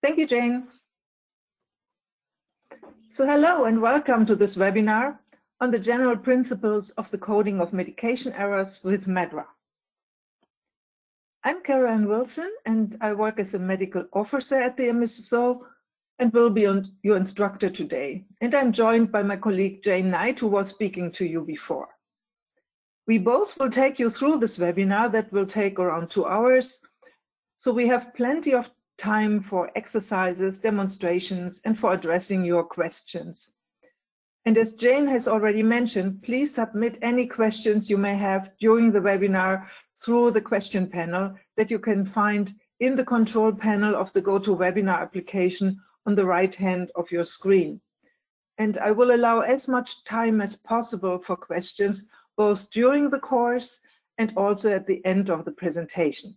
Thank you, Jane. So hello and welcome to this webinar on the general principles of the coding of medication errors with MedDRA. I'm Karen Wilson and I work as a medical officer at the MSSO and will be your instructor today. And I'm joined by my colleague Jane Knight, who was speaking to you before. We both will take you through this webinar that will take around 2 hours. So we have plenty of time for exercises, demonstrations, and for addressing your questions. And as Jane has already mentioned, please submit any questions you may have during the webinar through the question panel that you can find in the control panel of the GoToWebinar application on the right hand of your screen. And I will allow as much time as possible for questions, both during the course and also at the end of the presentation.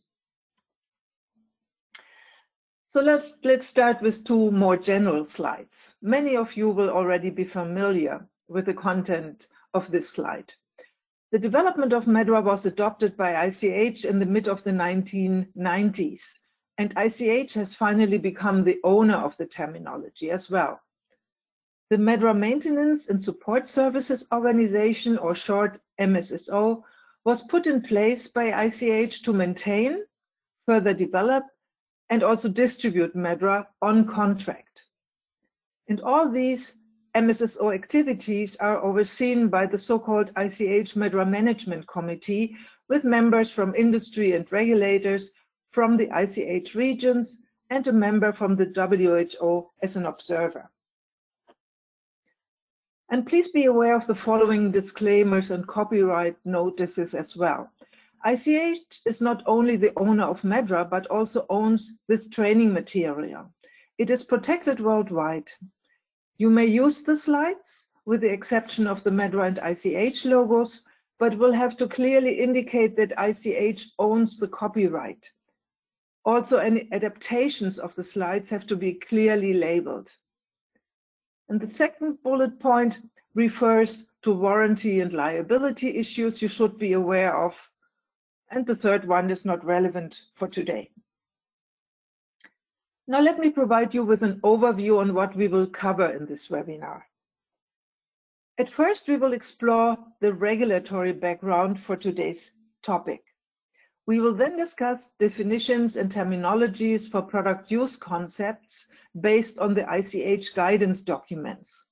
So let's start with 2 more general slides. Many of you will already be familiar with the content of this slide. The development of MedDRA was adopted by ICH in the mid of the 1990s, and ICH has finally become the owner of the terminology as well. The MedDRA Maintenance and Support Services Organization, or short MSSO, was put in place by ICH to maintain, further develop, and also distribute MedDRA on contract. And all these MSSO activities are overseen by the so-called ICH MedDRA Management Committee, with members from industry and regulators from the ICH regions and a member from the WHO as an observer. And please be aware of the following disclaimers and copyright notices as well. ICH is not only the owner of MedDRA, but also owns this training material. It is protected worldwide. You may use the slides with the exception of the MedDRA and ICH logos, but will have to clearly indicate that ICH owns the copyright. Also, any adaptations of the slides have to be clearly labeled. And the second bullet point refers to warranty and liability issues you should be aware of. And the third one is not relevant for today. Now let me provide you with an overview on what we will cover in this webinar. At first, we will explore the regulatory background for today's topic. We will then discuss definitions and terminologies for product use concepts based on the ICH guidance documents.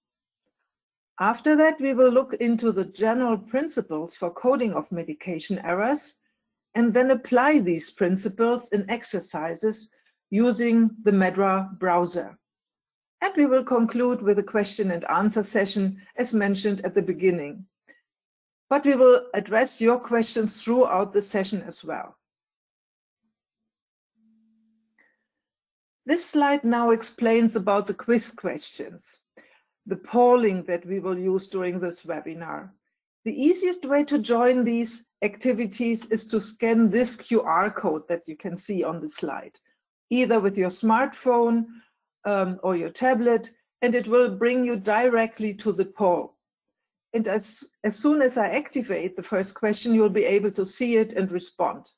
After that, we will look into the general principles for coding of medication errors and then apply these principles in exercises using the MedDRA browser. And we will conclude with a question and answer session as mentioned at the beginning. But we will address your questions throughout the session as well. This slide now explains about the quiz questions, the polling that we will use during this webinar. The easiest way to join these activities is to scan this QR code that you can see on the slide, either with your smartphone or your tablet, and it will bring you directly to the poll. And as soon as I activate the first question, you'll be able to see it and respond.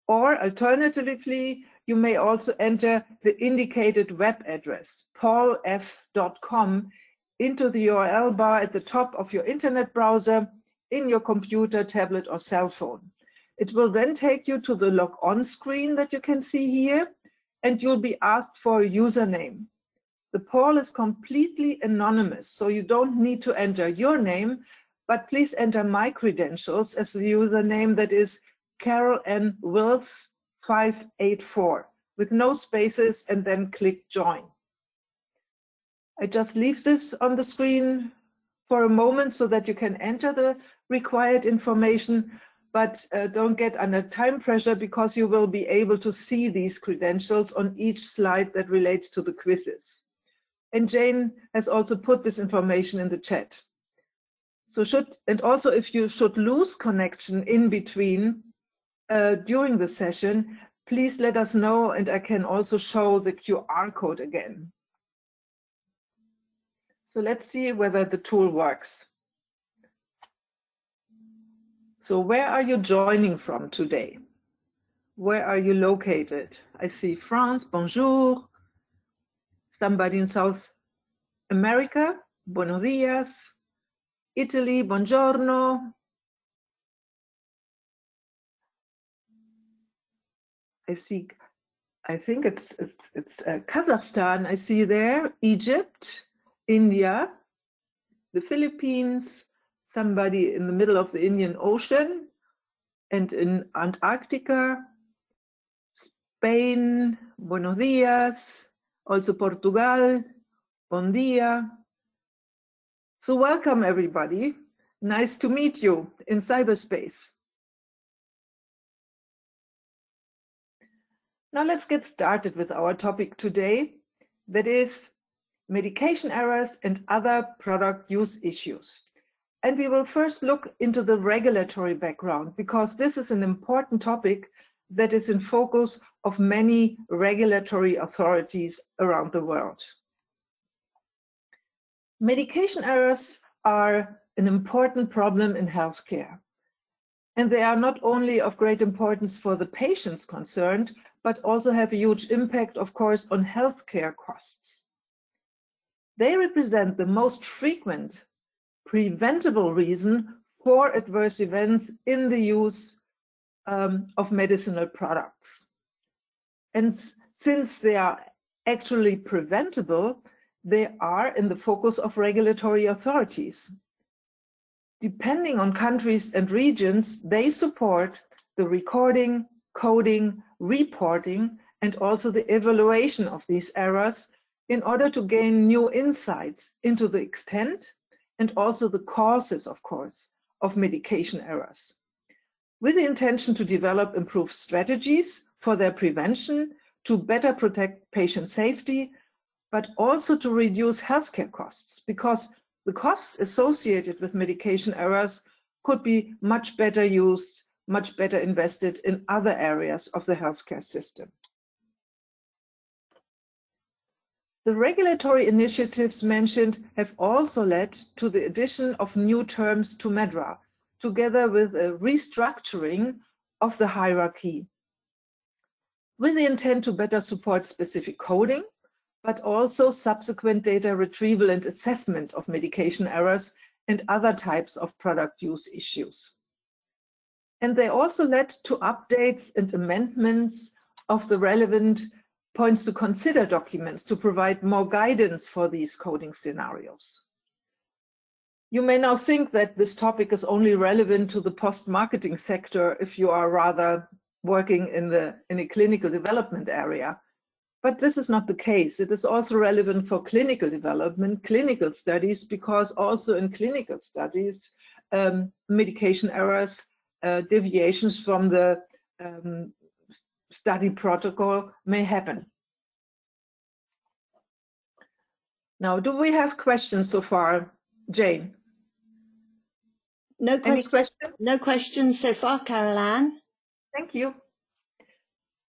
Or alternatively, you may also enter the indicated web address, paulf.com, into the URL bar at the top of your internet browser in your computer, tablet, or cell phone. It will then take you to the log on screen that you can see here, and you'll be asked for a username. The poll is completely anonymous, so you don't need to enter your name, but please enter my credentials as the username, that is Carol N. Wills 584, with no spaces, and then click join. I just leave this on the screen for a moment so that you can enter the required information, but don't get under time pressure because you will be able to see these credentials on each slide that relates to the quizzes. And Jane has also put this information in the chat. So also if you should lose connection in between during the session, please let us know and I can also show the QR code again. So let's see whether the tool works. So where are you joining from today? Where are you located? I see France, bonjour. Somebody in South America, buenos dias. Italy, buongiorno. I think it's Kazakhstan. I see there, Egypt, India, the Philippines, somebody in the middle of the Indian Ocean, and in Antarctica, Spain, buenos dias, also Portugal, bon dia. So welcome everybody. Nice to meet you in cyberspace. Now let's get started with our topic today, that is medication errors and other product use issues. And we will first look into the regulatory background, because this is an important topic that is in focus of many regulatory authorities around the world. Medication errors are an important problem in healthcare. And they are not only of great importance for the patients concerned, but also have a huge impact, of course, on healthcare costs. They represent the most frequent preventable reason for adverse events in the use of medicinal products. And since they are actually preventable, they are in the focus of regulatory authorities. Depending on countries and regions, they support the recording, coding, reporting, and also the evaluation of these errors in order to gain new insights into the extent and also the causes, of course, of medication errors, with the intention to develop improved strategies for their prevention, to better protect patient safety, but also to reduce healthcare costs, because the costs associated with medication errors could be much better used, much better invested in other areas of the healthcare system. The regulatory initiatives mentioned have also led to the addition of new terms to MedDRA, together with a restructuring of the hierarchy, with the intent to better support specific coding, but also subsequent data retrieval and assessment of medication errors and other types of product use issues. And they also led to updates and amendments of the relevant points to consider documents to provide more guidance for these coding scenarios. You may now think that this topic is only relevant to the post-marketing sector if you are rather working in a clinical development area. But this is not the case. It is also relevant for clinical development, clinical studies, because also in clinical studies, medication errors, deviations from the study protocol may happen. Now, do we have questions so far, Jane? No questions. No questions so far, Caroline. Thank you.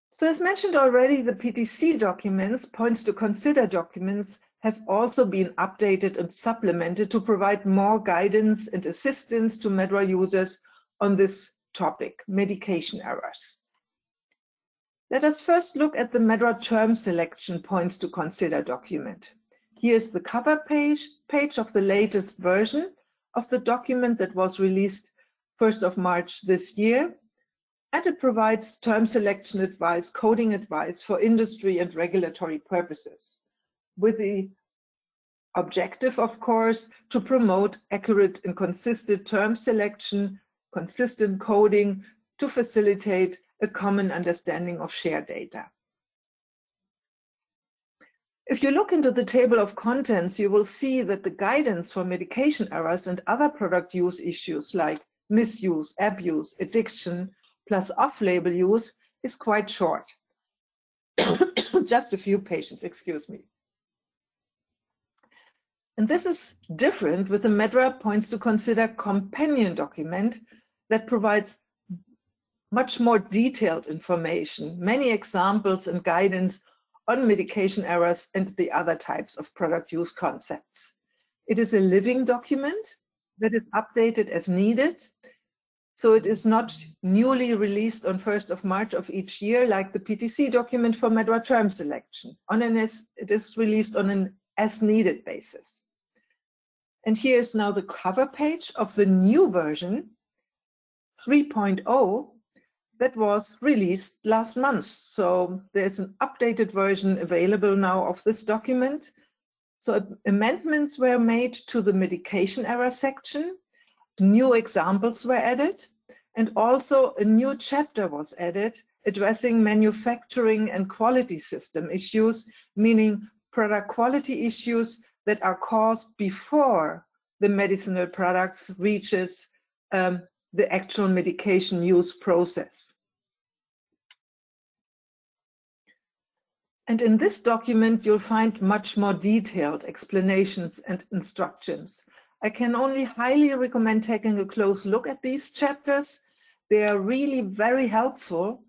So as mentioned already, the PTC documents, points to consider documents, have also been updated and supplemented to provide more guidance and assistance to MedDRA users on this topic, medication errors. Let us first look at the MedDRA term selection points to consider document. Here's the cover page of the latest version of the document that was released 1st of March this year. And it provides term selection advice, coding advice for industry and regulatory purposes, with the objective, of course, to promote accurate and consistent term selection, consistent coding, to facilitate a common understanding of shared data. If you look into the table of contents, you will see that the guidance for medication errors and other product use issues like misuse, abuse, addiction, plus off-label use is quite short. Just a few pages, excuse me. And this is different with the MedDRA points to consider companion document that provides much more detailed information, many examples and guidance on medication errors and the other types of product use concepts. It is a living document that is updated as needed, So it is not newly released on 1st of March of each year, like the PTC document for MedDRA term selection. It is released on an as-needed basis. And here's now the cover page of the new version, 3.0, that was released last month. So there's an updated version available now of this document. So amendments were made to the medication error section, new examples were added, and also a new chapter was added addressing manufacturing and quality system issues, meaning product quality issues that are caused before the medicinal products reaches the actual medication use process. And in this document, you'll find much more detailed explanations and instructions. I can only highly recommend taking a close look at these chapters. They are really very helpful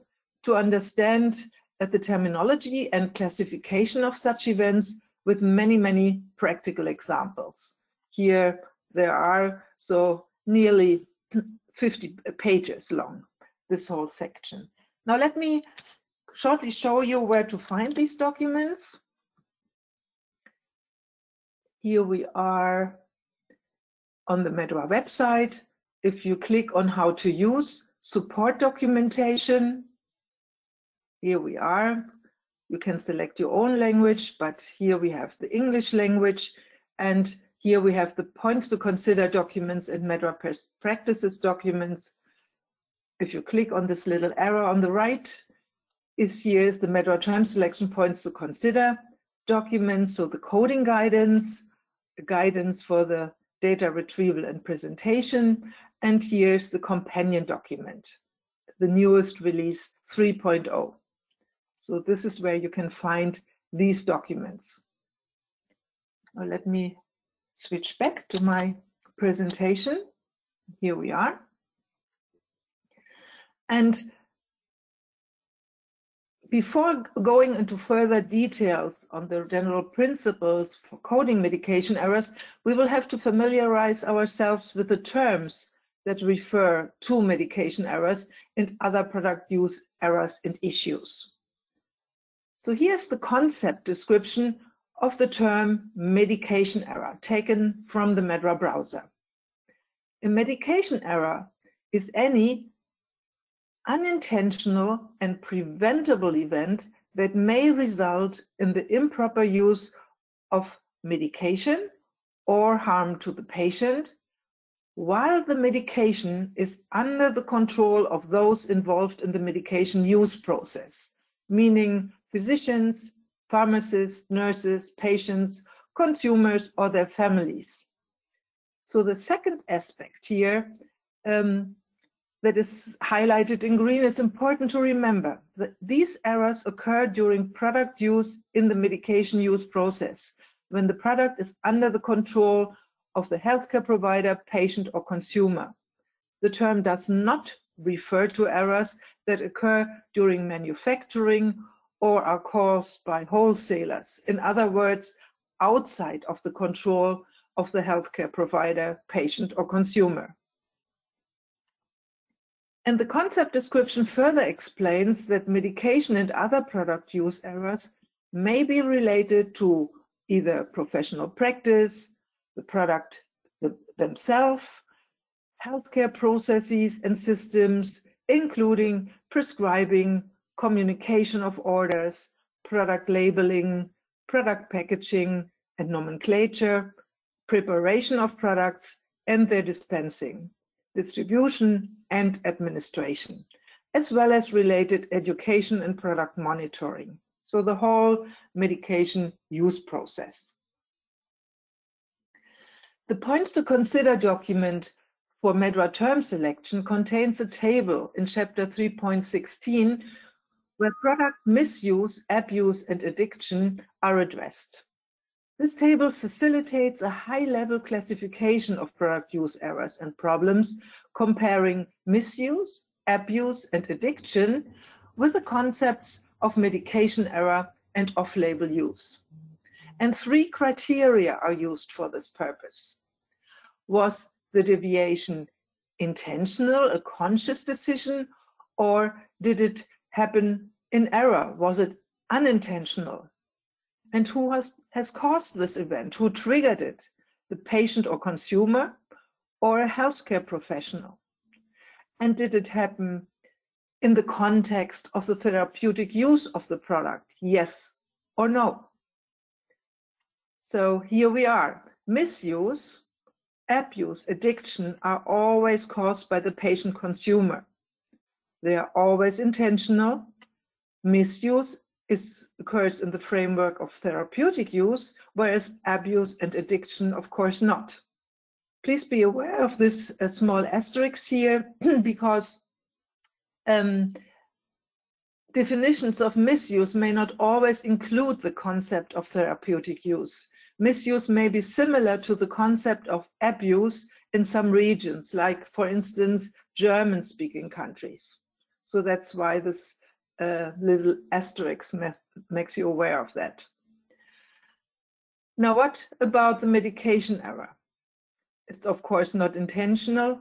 to understand the terminology and classification of such events with many, many practical examples. Here there are so nearly 50 pages long, this whole section. Now let me shortly show you where to find these documents. Here we are on the MedDRA website. If you click on how to use support documentation, here we are. You can select your own language, but here we have the English language, and here we have the points to consider documents and MedDRA best practices documents. If you click on this little arrow on the right, here's the MedDRA term selection points to consider documents, so the coding guidance, the guidance for the data retrieval and presentation, and here's the companion document, the newest release 3.0. So this is where you can find these documents. Now let me switch back to my presentation. Here we are. And before going into further details on the general principles for coding medication errors, we will have to familiarize ourselves with the terms that refer to medication errors and other product use errors and issues. So here's the concept description of the term medication error taken from the MedDRA browser. A medication error is any unintentional and preventable event that may result in the improper use of medication or harm to the patient while the medication is under the control of those involved in the medication use process, meaning physicians, pharmacists, nurses, patients, consumers, or their families. So the second aspect here that is highlighted in green is important to remember that these errors occur during product use in the medication use process, when the product is under the control of the healthcare provider, patient, or consumer. The term does not refer to errors that occur during manufacturing or are caused by wholesalers. In other words, outside of the control of the healthcare provider, patient, or consumer. And the concept description further explains that medication and other product use errors may be related to either professional practice, the product themselves, healthcare processes and systems, including prescribing, communication of orders, product labeling, product packaging and nomenclature, preparation of products and their dispensing, distribution and administration, as well as related education and product monitoring. So the whole medication use process. The points to consider document for MedDRA term selection contains a table in chapter 3.16 where product misuse, abuse, and addiction are addressed. This table facilitates a high-level classification of product use errors and problems, comparing misuse, abuse, and addiction with the concepts of medication error and off-label use. And 3 criteria are used for this purpose. Was the deviation intentional, a conscious decision, or did it happen in error? Was it unintentional? And who has caused this event? Who triggered it? The patient or consumer, or a healthcare professional? And did it happen in the context of the therapeutic use of the product? Yes or no? So here we are. Misuse, abuse, addiction are always caused by the patient consumer. They are always intentional. Misuse occurs in the framework of therapeutic use, whereas abuse and addiction, of course, not. Please be aware of this small asterisk here, because definitions of misuse may not always include the concept of therapeutic use. Misuse may be similar to the concept of abuse in some regions, like, for instance, German-speaking countries. So that's why this little asterisk makes you aware of that. Now, what about the medication error? It's of course not intentional.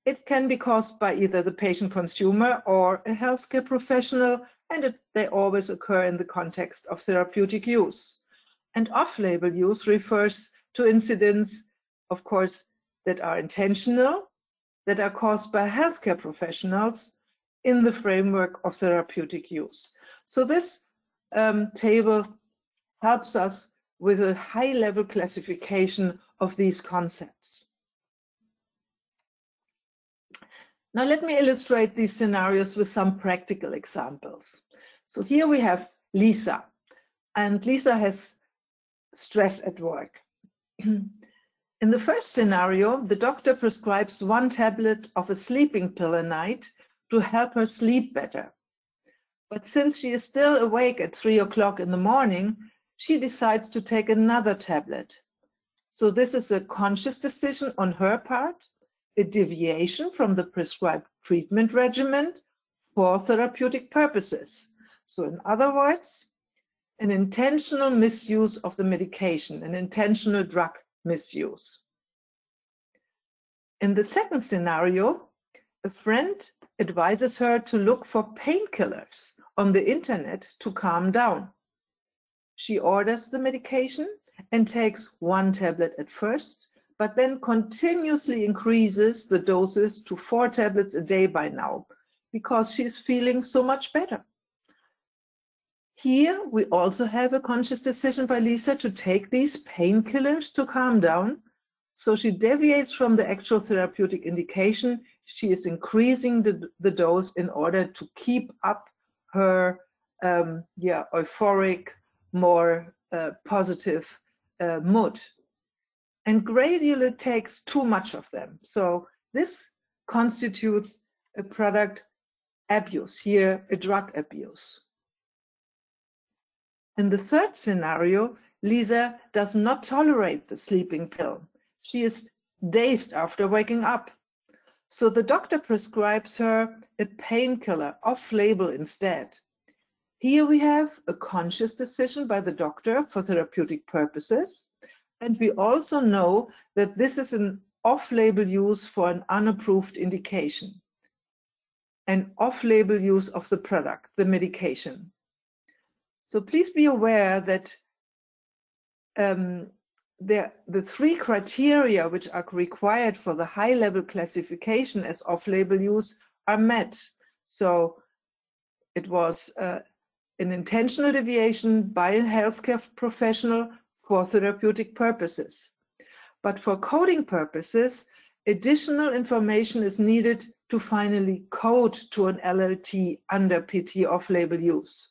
It can be caused by either the patient consumer or a healthcare professional, and they always occur in the context of therapeutic use. And off-label use refers to incidents, of course, that are intentional, that are caused by healthcare professionals in the framework of therapeutic use. So this table helps us with a high-level classification of these concepts. Now let me illustrate these scenarios with some practical examples. So here we have Lisa, and Lisa has stress at work. In the first scenario, the doctor prescribes 1 tablet of a sleeping pill a night to help her sleep better. But since she is still awake at 3 o'clock in the morning, she decides to take another tablet. So this is a conscious decision on her part, a deviation from the prescribed treatment regimen for therapeutic purposes. So in other words, an intentional misuse of the medication, an intentional drug misuse. In the second scenario, a friend advises her to look for painkillers on the internet to calm down. She orders the medication and takes 1 tablet at first, but then continuously increases the doses to 4 tablets a day by now, because she's feeling so much better. Here we also have a conscious decision by Lisa to take these painkillers to calm down. So she deviates from the actual therapeutic indication. She is increasing the dose in order to keep up her euphoric, more positive mood. And gradually takes too much of them. So this constitutes a product abuse, here a drug abuse. In the third scenario, Lisa does not tolerate the sleeping pill. She is dazed after waking up. So the doctor prescribes her a painkiller off-label instead. Here we have a conscious decision by the doctor for therapeutic purposes. And we also know that this is an off-label use for an unapproved indication. An off-label use of the product, the medication. So please be aware that the 3 criteria which are required for the high-level classification as off-label use are met. So it was an intentional deviation by a healthcare professional for therapeutic purposes. But for coding purposes, additional information is needed to finally code to an LLT under PT off-label use.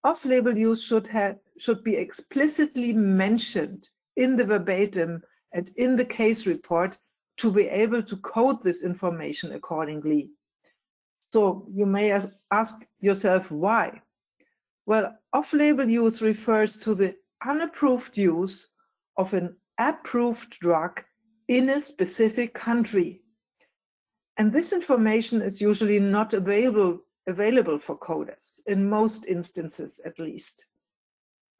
Off-label use should be explicitly mentioned in the verbatim and in the case report to be able to code this information accordingly. So you may ask yourself why. Well, off-label use refers to the unapproved use of an approved drug in a specific country. And this information is usually not available for coders, in most instances at least.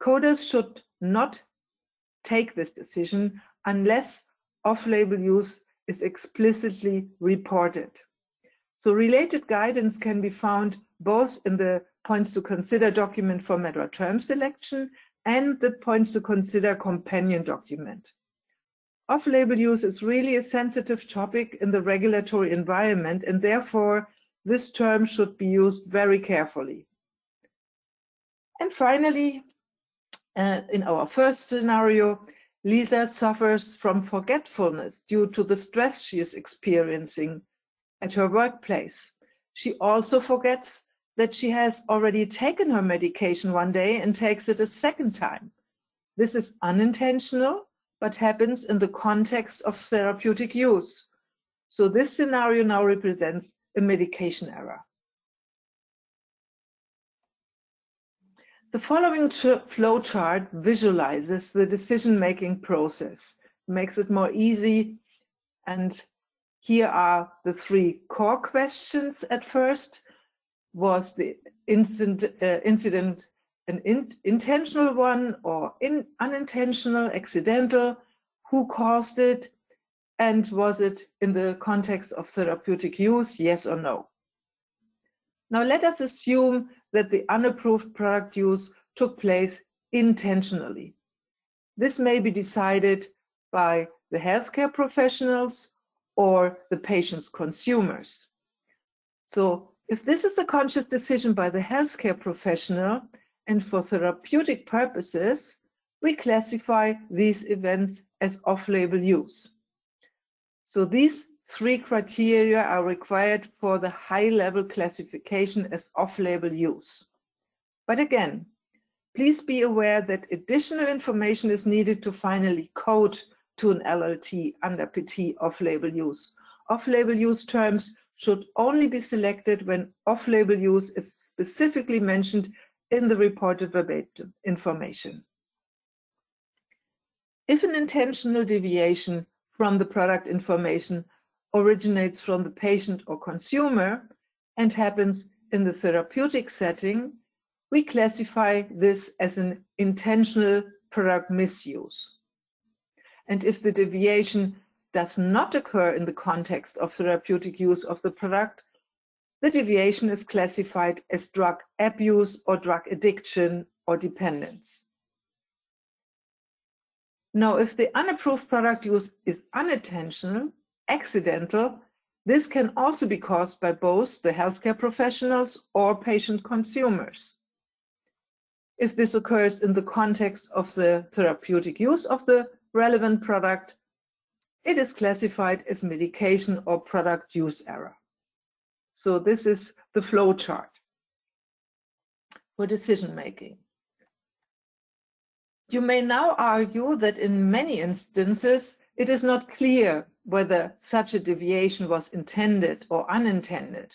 Coders should not take this decision unless off-label use is explicitly reported. So related guidance can be found both in the points to consider document for MedDRA term selection and the points to consider companion document. Off-label use is really a sensitive topic in the regulatory environment, and therefore this term should be used very carefully. And finally, in our first scenario, Lisa suffers from forgetfulness due to the stress she is experiencing at her workplace. She also forgets that she has already taken her medication one day and takes it a second time. This is unintentional, but happens in the context of therapeutic use. So this scenario now represents a medication error. The following flow chart visualizes the decision-making process, makes it more easy, and here are the three core questions at first. Was the incident an intentional one or unintentional, accidental? Who caused it? And was it in the context of therapeutic use, yes or no? Now let us assume that the unapproved product use took place intentionally. This may be decided by the healthcare professionals or the patient's consumers. So if this is a conscious decision by the healthcare professional and for therapeutic purposes, we classify these events as off-label use. So these three criteria are required for the high-level classification as off-label use. But again, please be aware that additional information is needed to finally code to an LLT under PT off-label use. Off-label use terms should only be selected when off-label use is specifically mentioned in the reported verbatim information. If an intentional deviation from the product information originates from the patient or consumer and happens in the therapeutic setting, we classify this as an intentional product misuse. And if the deviation does not occur in the context of therapeutic use of the product, the deviation is classified as drug abuse or drug addiction or dependence. Now, if the unapproved product use is unintentional, accidental, this can also be caused by both the healthcare professionals or patient consumers. If this occurs in the context of the therapeutic use of the relevant product, it is classified as medication or product use error. So this is the flow chart for decision making. You may now argue that in many instances, it is not clear whether such a deviation was intended or unintended.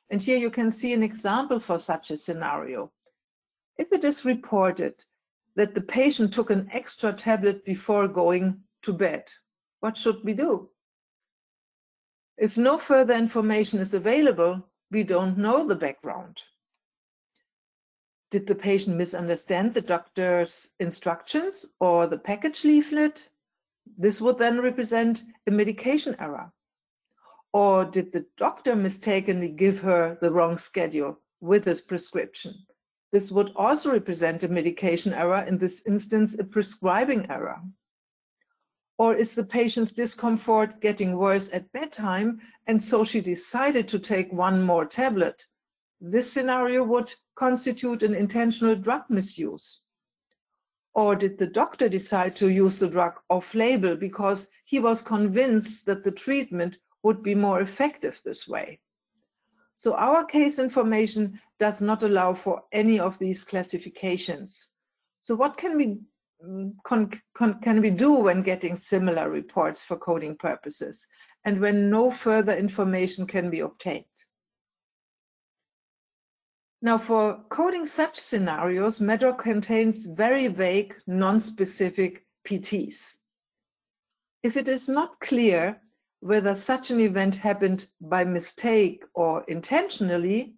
And here you can see an example for such a scenario. If it is reported that the patient took an extra tablet before going to bed, what should we do? If no further information is available, we don't know the background. Did the patient misunderstand the doctor's instructions or the package leaflet? This would then represent a medication error. Or did the doctor mistakenly give her the wrong schedule with his prescription? This would also represent a medication error, in this instance, a prescribing error. Or is the patient's discomfort getting worse at bedtime, and so she decided to take one more tablet? This scenario would constitute an intentional drug misuse. Or did the doctor decide to use the drug off-label because he was convinced that the treatment would be more effective this way? So our case information does not allow for any of these classifications. So what can we do when getting similar reports for coding purposes and when no further information can be obtained? Now, for coding such scenarios, MedDRA contains very vague, non-specific PTs. If it is not clear whether such an event happened by mistake or intentionally,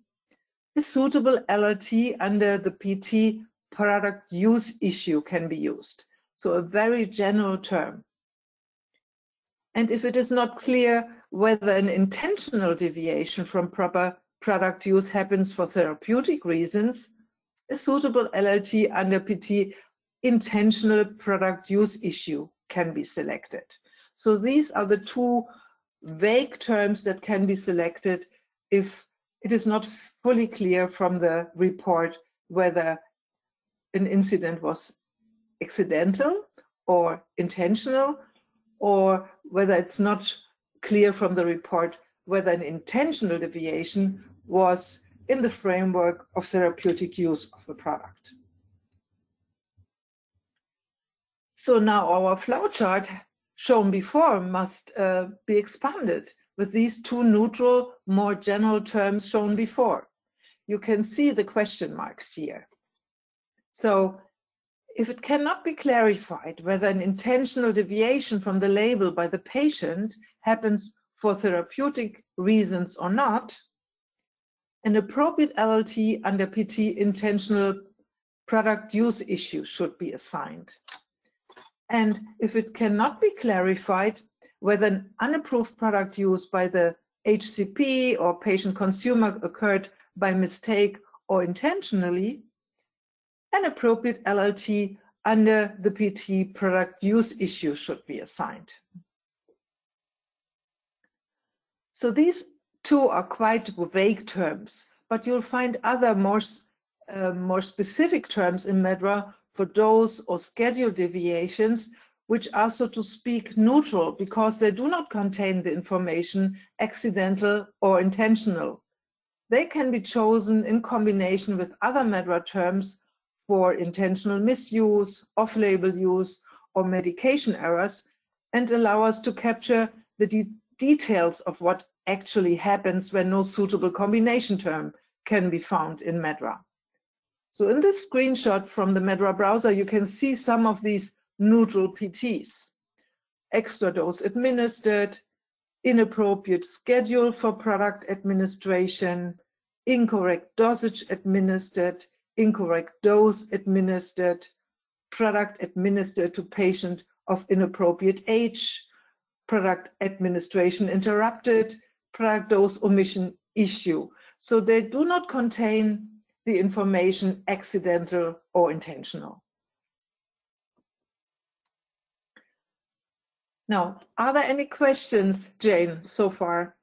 a suitable LLT under the PT product use issue can be used. So a very general term. And if it is not clear whether an intentional deviation from proper product use happens for therapeutic reasons, a suitable LLT under PT intentional product use issue can be selected. So these are the two vague terms that can be selected if it is not fully clear from the report whether an incident was accidental or intentional, or whether it's not clear from the report whether an intentional deviation was in the framework of therapeutic use of the product. So now our flowchart shown before must be expanded with these two neutral, more general terms shown before. You can see the question marks here. So if it cannot be clarified whether an intentional deviation from the label by the patient happens for therapeutic reasons or not, an appropriate LLT under PT intentional product use issue should be assigned. And if it cannot be clarified whether an unapproved product use by the HCP or patient consumer occurred by mistake or intentionally, an appropriate LLT under the PT product use issue should be assigned. So these two are quite vague terms, but you'll find other more specific terms in MedDRA for dose or schedule deviations, which are, so to speak, neutral because they do not contain the information accidental or intentional. They can be chosen in combination with other MedDRA terms for intentional misuse, off-label use, or medication errors, and allow us to capture the details of what actually happens when no suitable combination term can be found in MedDRA. So in this screenshot from the MedDRA browser, you can see some of these neutral PTs. Extra dose administered, inappropriate schedule for product administration, incorrect dosage administered, incorrect dose administered, product administered to patient of inappropriate age, product administration interrupted, product dose omission issue. So they do not contain the information accidental or intentional. Now, are there any questions, Jane, so far?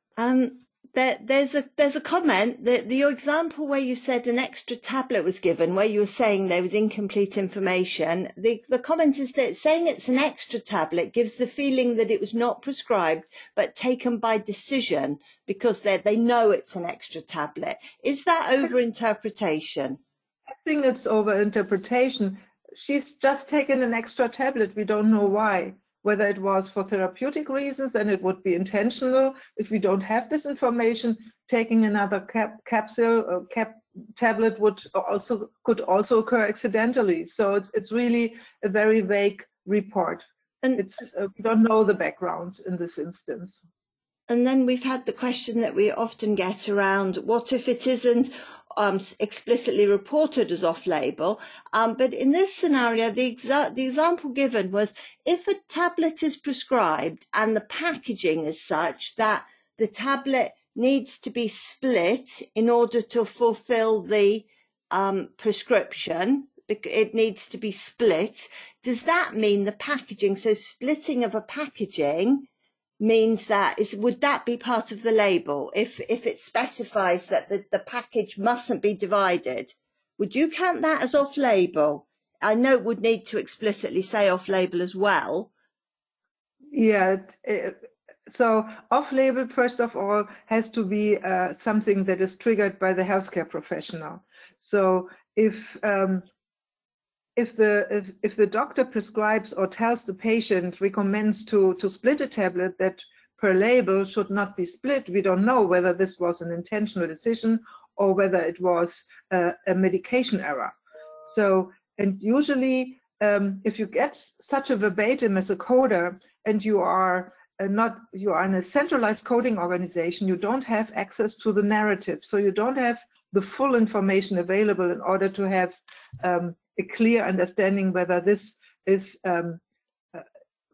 There's a comment that your example where you said an extra tablet was given, where you were saying there was incomplete information. The comment is that saying it's an extra tablet gives the feeling that it was not prescribed but taken by decision because they know it's an extra tablet. Is that overinterpretation? I think it's overinterpretation. She's just taken an extra tablet. We don't know why. Whether it was for therapeutic reasons, then it would be intentional. If we don't have this information, taking another tablet could also occur accidentally. So it's really a very vague report. And we don't know the background in this instance. And then we've had the question that we often get around, what if it isn't explicitly reported as off-label? But in this scenario, the example given was if a tablet is prescribed and the packaging is such that the tablet needs to be split in order to fulfill the prescription, it needs to be split. Does that mean the packaging, so splitting of a packaging means that would that be part of the label if it specifies that the package mustn't be divided? Would you count that as off-label? I know it would need to explicitly say off-label as well. Yeah, so off-label, first of all, has to be something that is triggered by the healthcare professional. So if the doctor prescribes or tells the patient, recommends to split a tablet that per label should not be split, we don't know whether this was an intentional decision or whether it was a medication error. So, and usually if you get such a verbatim as a coder and you are in a centralized coding organization, you don't have access to the narrative. So you don't have the full information available in order to have a clear understanding whether this is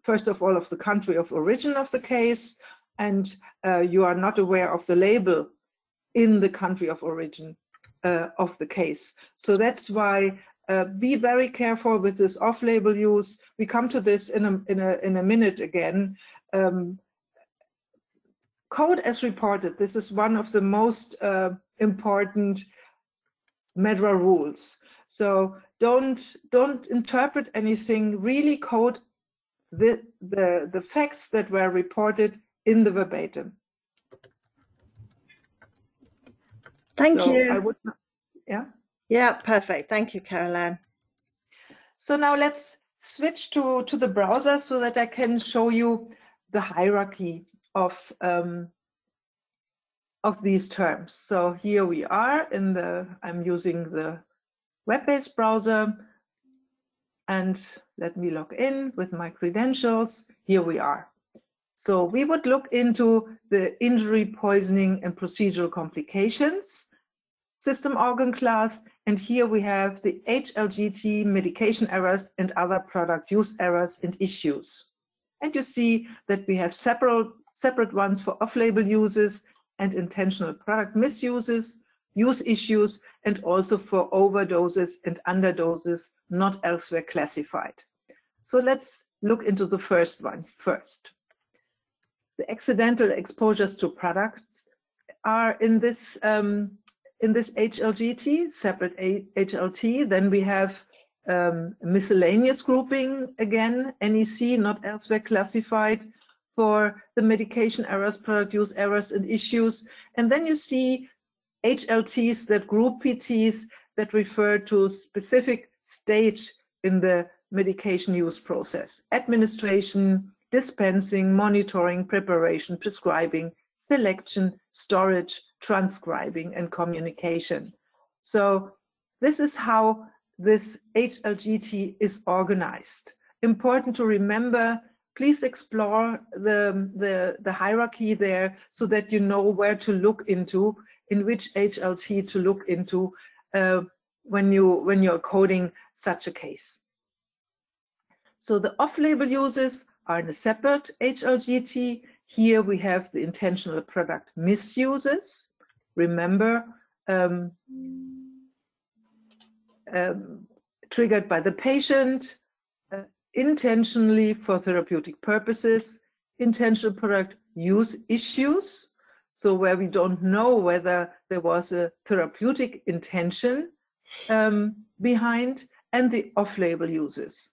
first of all, of the country of origin of the case, and you are not aware of the label in the country of origin of the case. So that's why be very careful with this off-label use. We come to this in a minute again. Code as reported. This is one of the most important MedDRA rules. So don't interpret anything. Really code the facts that were reported in the verbatim. Thank So you. I would, yeah. Yeah, perfect. Thank you, Caroline. So now let's switch to the browser so that I can show you the hierarchy of these terms. So here we are in I'm using the web-based browser, and let me log in with my credentials. Here we are. So we would look into the injury, poisoning, and procedural complications system organ class, and here we have the HLGT medication errors and other product use errors and issues. And you see that we have separate ones for off-label uses and intentional product misuses, use issues, and also for overdoses and underdoses not elsewhere classified. So let's look into the first one first. The accidental exposures to products are in this HLGT, separate HLT. Then we have miscellaneous grouping, again, NEC, not elsewhere classified, for the medication errors, product use errors, and issues. And then you see HLTs that group PTs that refer to specific stage in the medication use process: administration, dispensing, monitoring, preparation, prescribing, selection, storage, transcribing, and communication. So this is how this HLGT is organized. Important to remember. Please explore the hierarchy there so that you know where to look into, in which HLT to look into when you're coding such a case. So the off-label uses are in a separate HLGT. Here we have the intentional product misuses. Remember, triggered by the patient, intentionally for therapeutic purposes, intentional product use issues, so where we don't know whether there was a therapeutic intention behind, and the off-label uses.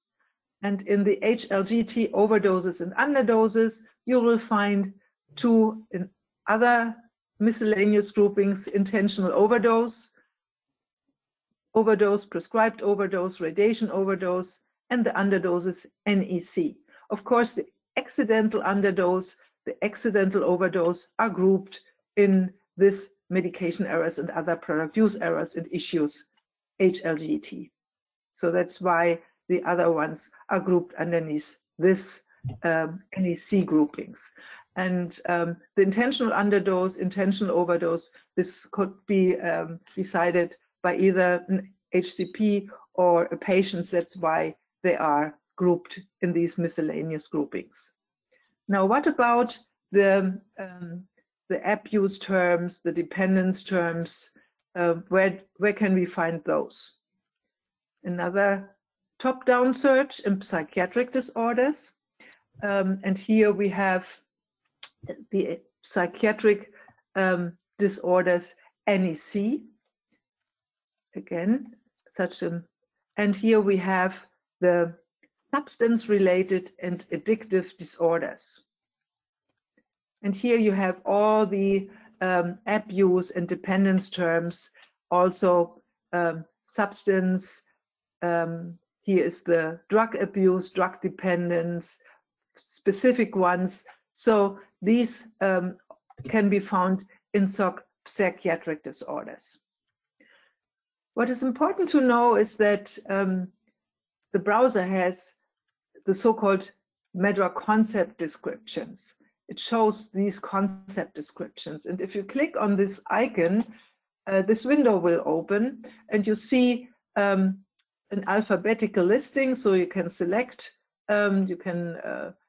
And in the HLGT overdoses and underdoses, you will find two in other miscellaneous groupings: intentional overdose, prescribed overdose, radiation overdose, and the underdoses NEC. Of course, the accidental underdose, the accidental overdose are grouped in this medication errors and other product use errors and issues HLGT. So that's why the other ones are grouped underneath this NEC groupings. And the intentional underdose, intentional overdose, this could be decided by either an HCP or a patient. That's why they are grouped in these miscellaneous groupings. Now, what about the abuse terms, the dependence terms? Where can we find those? Another top-down search in psychiatric disorders. And here we have the psychiatric disorders NEC. Again, and here we have the substance-related and addictive disorders. And here you have all the abuse and dependence terms, also substance. Here is the drug abuse, drug dependence, specific ones. So these can be found in psychiatric disorders. What is important to know is that the browser has the so-called MedDRA concept descriptions. It shows these concept descriptions. And if you click on this icon, this window will open and you see an alphabetical listing. So you can select, you can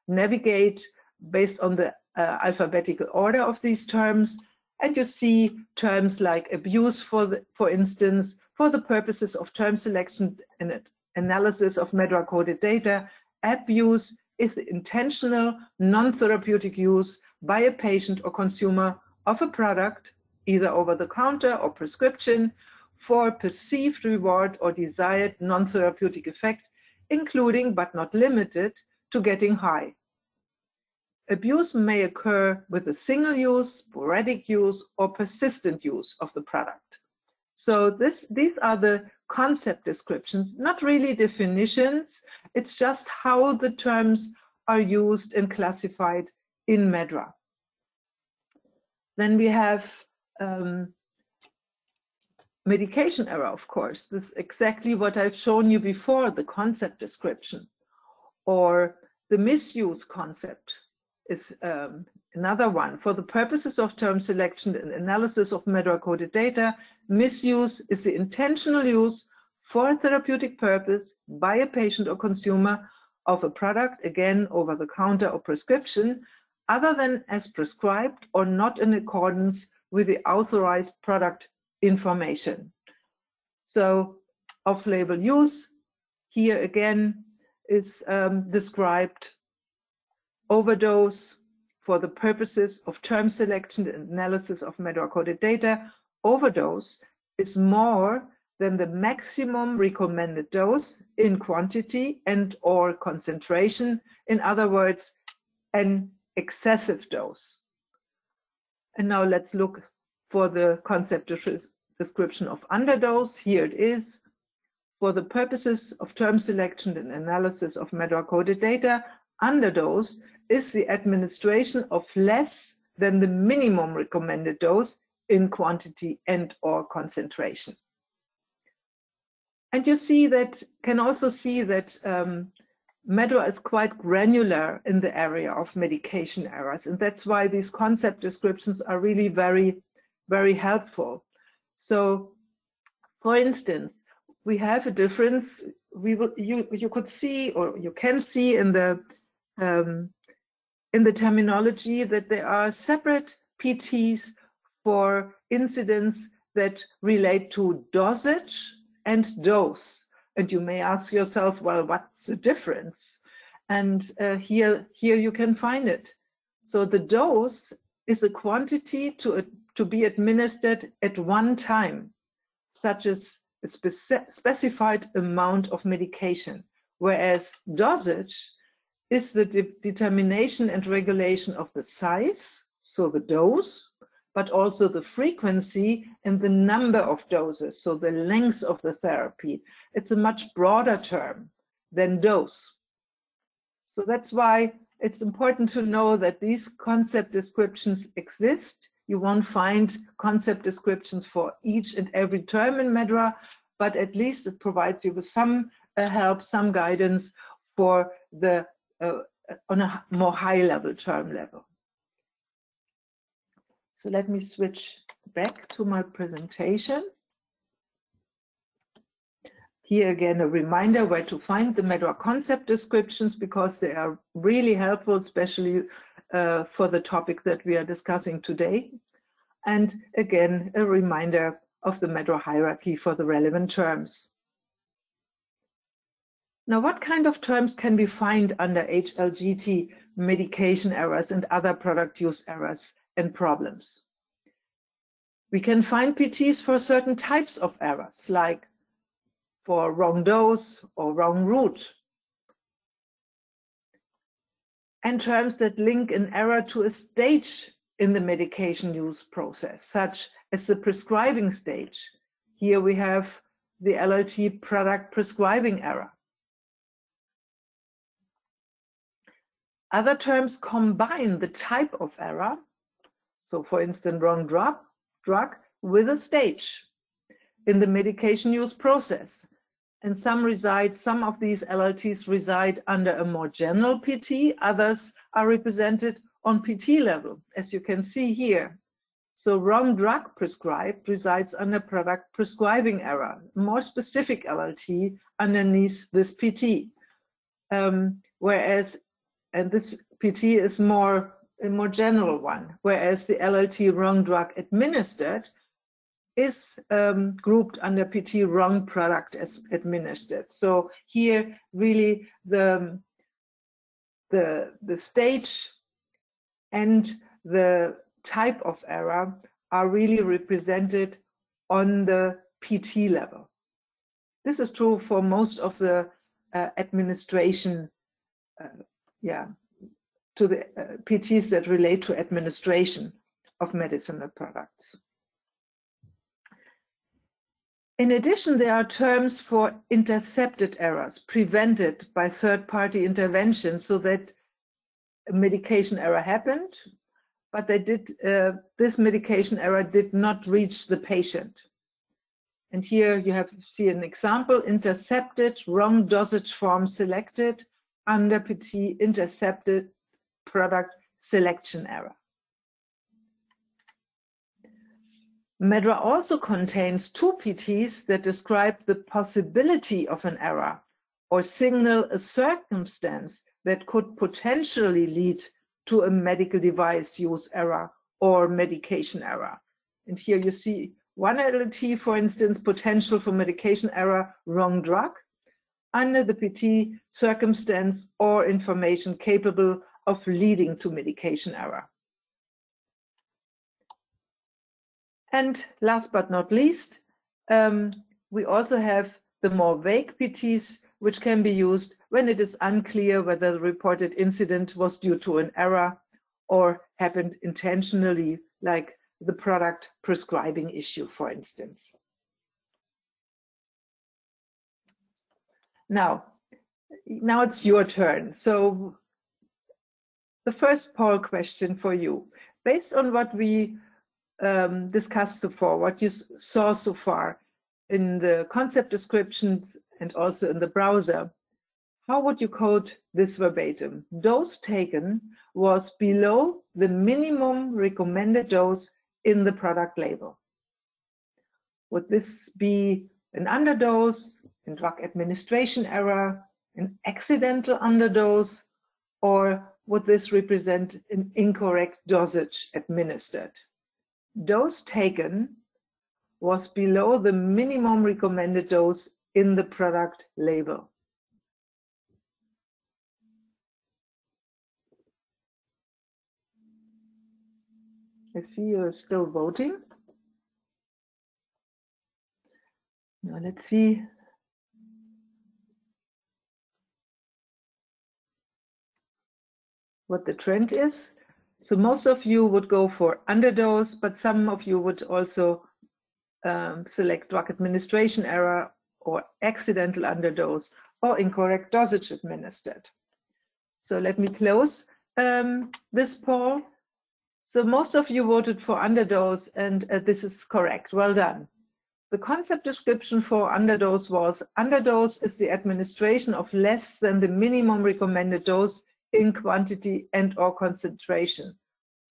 navigate based on the alphabetical order of these terms, and you see terms like abuse, for instance, for the purposes of term selection and analysis of MedDRA-coded data. Abuse is the intentional non-therapeutic use by a patient or consumer of a product, either over the counter or prescription, for perceived reward or desired non-therapeutic effect, including but not limited to getting high. Abuse may occur with a single use, sporadic use, or persistent use of the product. So these are the concept descriptions, not really definitions. It's just how the terms are used and classified in MedDRA. Then we have medication error, of course. This is exactly what I've shown you before, the concept description. Or the misuse concept is another one. For the purposes of term selection and analysis of MedDRA-coded data, misuse is the intentional use for a therapeutic purpose by a patient or consumer of a product, again, over the counter or prescription, other than as prescribed or not in accordance with the authorized product information. So off-label use, here again, is described. Overdose, for the purposes of term selection and analysis of MedDRA-coded data, overdose is more than the maximum recommended dose in quantity and or concentration. In other words, an excessive dose. And now let's look for the concept description of underdose. Here it is. For the purposes of term selection and analysis of MedDRA-coded data, underdose is the administration of less than the minimum recommended dose in quantity and or concentration. And you see that, can also see that MedDRA is quite granular in the area of medication errors, and that's why these concept descriptions are really very, very helpful. So, for instance, we have a difference. You could see, or you can see in the terminology that there are separate PTs for incidents that relate to dosage and dose. And you may ask yourself, well, what's the difference? And here you can find it. So the dose is a quantity to be administered at one time, such as a specified amount of medication, whereas dosage is the determination and regulation of the size, so the dose, but also the frequency and the number of doses, so the length of the therapy. It's a much broader term than dose. So that's why it's important to know that these concept descriptions exist. You won't find concept descriptions for each and every term in MedDRA, but at least it provides you with some help, some guidance for the on a more high-level term level. So let me switch back to my presentation. Here again, a reminder where to find the MedDRA concept descriptions, because they are really helpful, especially for the topic that we are discussing today. And again, a reminder of the MedDRA hierarchy for the relevant terms. Now, what kind of terms can we find under HLGT medication errors and other product use errors and problems? We can find PTs for certain types of errors, like for wrong dose or wrong route, and terms that link an error to a stage in the medication use process, such as the prescribing stage. Here we have the LLT product prescribing error. Other terms combine the type of error, so for instance, wrong drug with a stage in the medication use process. And some of these LLTs reside under a more general PT, others are represented on PT level, as you can see here. So wrong drug prescribed resides under product prescribing error, more specific LLT underneath this PT. Whereas And this PT is a more general one, whereas the LLT wrong drug administered is grouped under PT wrong product as administered. So here really the stage and the type of error are really represented on the PT level. This is true for most of the administration, to the PTs that relate to administration of medicinal products. In addition, there are terms for intercepted errors prevented by third-party intervention, so that a medication error happened, but this medication error did not reach the patient. And here you see an example: intercepted, wrong dosage form selected under PT intercepted product selection error. MedDRA also contains two PTs that describe the possibility of an error or signal a circumstance that could potentially lead to a medical device use error or medication error. And here you see one LLT, for instance, potential for medication error, wrong drug, under the PT circumstance or information capable of leading to medication error. And last but not least, we also have the more vague PTs, which can be used when it is unclear whether the reported incident was due to an error or happened intentionally, like the product prescribing issue, for instance. Now it's your turn. So the first poll question for you, based on what we discussed so far, what you saw so far in the concept descriptions and also in the browser, how would you code this verbatim? Dose taken was below the minimum recommended dose in the product label. Would this be an underdose, a drug administration error, an accidental underdose, or would this represent an incorrect dosage administered? Dose taken was below the minimum recommended dose in the product label. I see you're still voting. Now let's see. What the trend is. So most of you would go for underdose, but some of you would also select drug administration error or accidental underdose or incorrect dosage administered. So let me close this poll. So most of you voted for underdose, and this is correct. Well done. The concept description for underdose was: underdose is the administration of less than the minimum recommended dose in quantity and or concentration.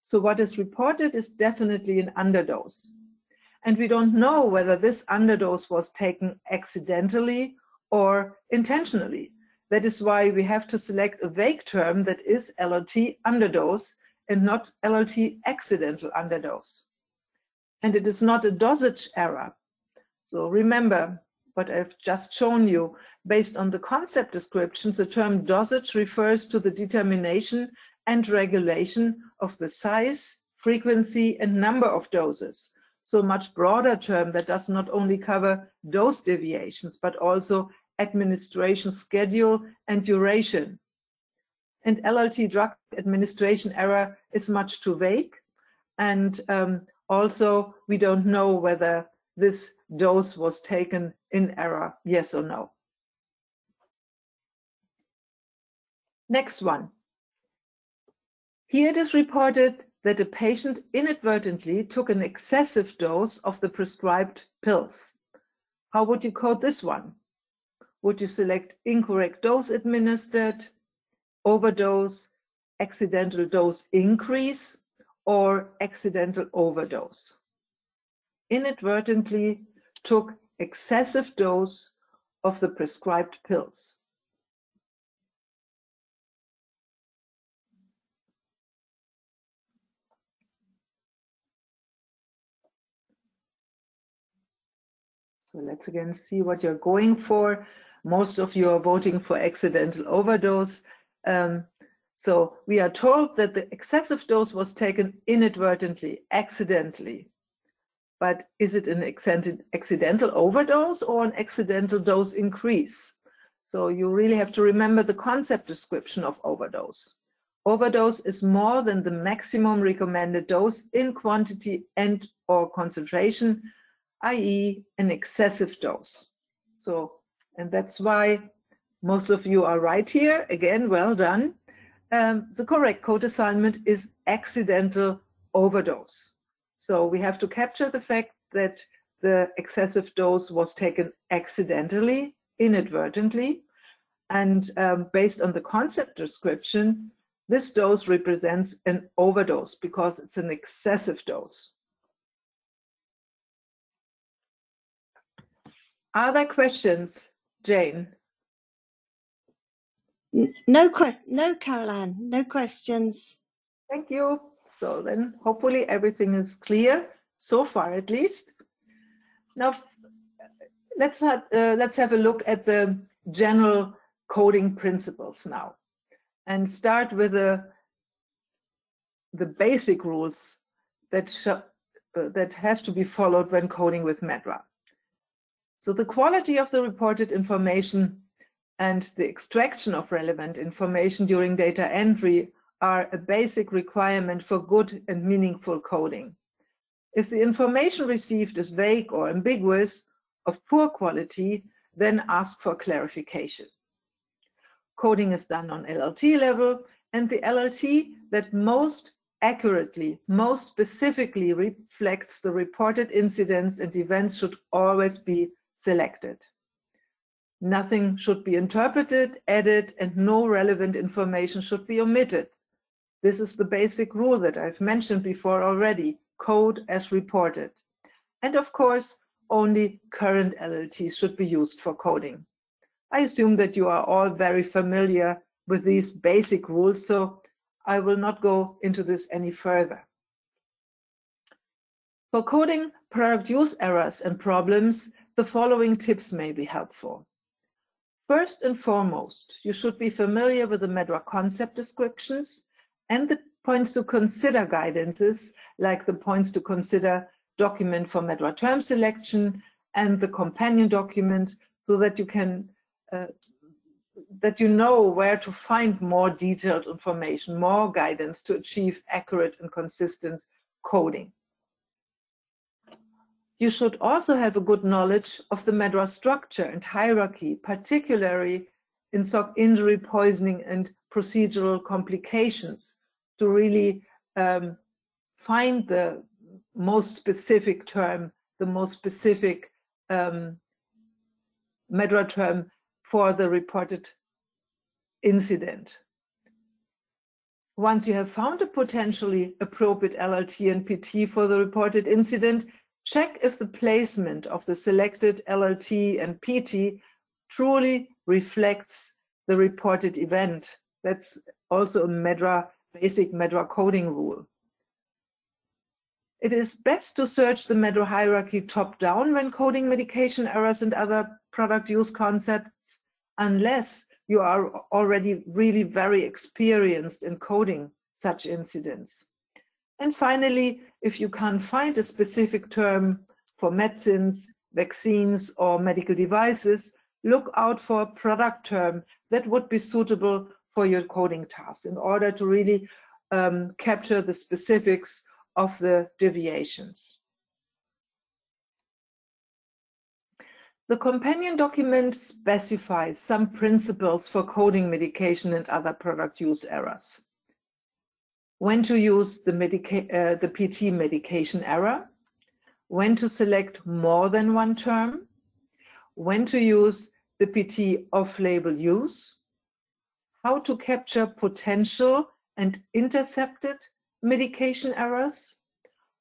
So what is reported is definitely an underdose. And we don't know whether this underdose was taken accidentally or intentionally. That is why we have to select a vague term that is LLT underdose and not LLT accidental underdose. And it is not a dosage error. So remember what I've just shown you. Based on the concept descriptions, the term dosage refers to the determination and regulation of the size, frequency, and number of doses. So a much broader term that does not only cover dose deviations, but also administration schedule and duration. And LLT drug administration error is much too vague. And also, we don't know whether this dose was taken in error, yes or no. Next one. Here it is reported that a patient inadvertently took an excessive dose of the prescribed pills. How would you code this one? Would you select incorrect dose administered, overdose, accidental dose increase, or accidental overdose? Inadvertently took excessive dose of the prescribed pills. So let's again see what you're going for. Most of you are voting for accidental overdose. So we are told that the excessive dose was taken inadvertently, accidentally. But is it an accidental overdose or an accidental dose increase? So you really have to remember the concept description of overdose. Overdose is more than the maximum recommended dose in quantity and or concentration, i.e. an excessive dose. So, and that's why most of you are right here. Again, well done. The correct code assignment is accidental overdose. So we have to capture the fact that the excessive dose was taken accidentally, inadvertently, and based on the concept description, this dose represents an overdose because it's an excessive dose. Are there questions, Jane? No, Caroline, no questions. Thank you. So then hopefully everything is clear, so far at least. Now, let's have a look at the general coding principles now, and start with the basic rules that have to be followed when coding with MedDRA. So the quality of the reported information and the extraction of relevant information during data entry are a basic requirement for good and meaningful coding. If the information received is vague or ambiguous, of poor quality, then ask for clarification. Coding is done on LLT level, and the LLT that most accurately, most specifically reflects the reported incidents and events should always be selected. Nothing should be interpreted, added, and no relevant information should be omitted. This is the basic rule that I've mentioned before already, code as reported. And of course, only current LLTs should be used for coding. I assume that you are all very familiar with these basic rules, so I will not go into this any further. For coding product use errors and problems, the following tips may be helpful. First and foremost, you should be familiar with the MedDRA concept descriptions and the points to consider guidances, like the points to consider document for MedDRA term selection and the companion document, so that you can that you know where to find more detailed information, more guidance to achieve accurate and consistent coding. You should also have a good knowledge of the MedDRA structure and hierarchy, particularly in SOC injury, poisoning, and procedural complications, to really find the most specific term, the most specific MedDRA term for the reported incident. Once you have found a potentially appropriate LLT and PT for the reported incident, check if the placement of the selected LLT and PT truly reflects the reported event. That's also a basic MedDRA coding rule. It is best to search the MedDRA hierarchy top-down when coding medication errors and other product use concepts, unless you are already really very experienced in coding such incidents. And finally, if you can't find a specific term for medicines, vaccines, or medical devices, look out for a product term that would be suitable for your coding task in order to really capture the specifics of the deviations. The companion document specifies some principles for coding medication and other product use errors. When to use the PT medication error, when to select more than one term, when to use the PT off-label use, how to capture potential and intercepted medication errors,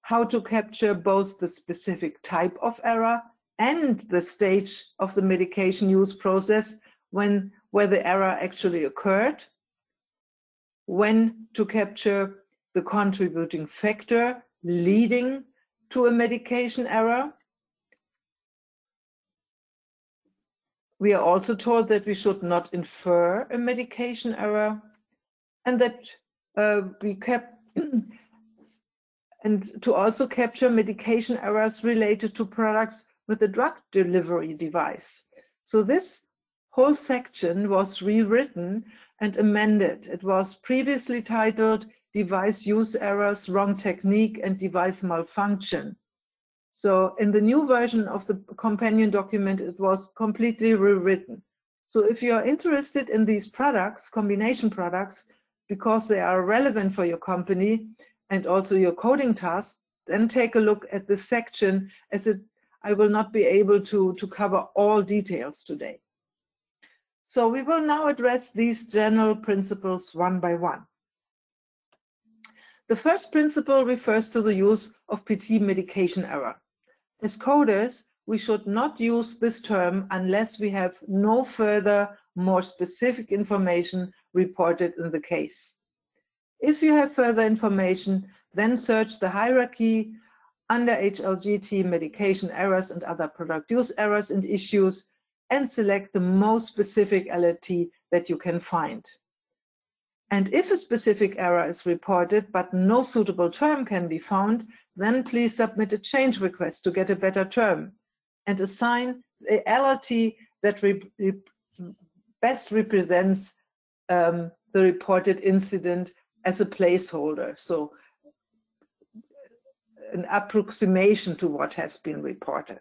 how to capture both the specific type of error and the stage of the medication use process where the error actually occurred, when to capture the contributing factor leading to a medication error, We are also told that we should not infer a medication error, and that we kept and to also capture medication errors related to products with a drug delivery device. So this whole section was rewritten and amended. It was previously titled Device Use Errors, Wrong Technique, and Device Malfunction. So in the new version of the companion document, it was completely rewritten. So if you are interested in these products, combination products, because they are relevant for your company and also your coding task, then take a look at this section, as I will not be able to cover all details today. So we will now address these general principles one by one. The first principle refers to the use of PT medication error. As coders, we should not use this term unless we have no further, more specific information reported in the case. If you have further information, then search the hierarchy under HLGT medication errors and other product use errors and issues, and select the most specific LLT that you can find. And if a specific error is reported but no suitable term can be found, then please submit a change request to get a better term and assign the LLT that best represents the reported incident as a placeholder, so an approximation to what has been reported.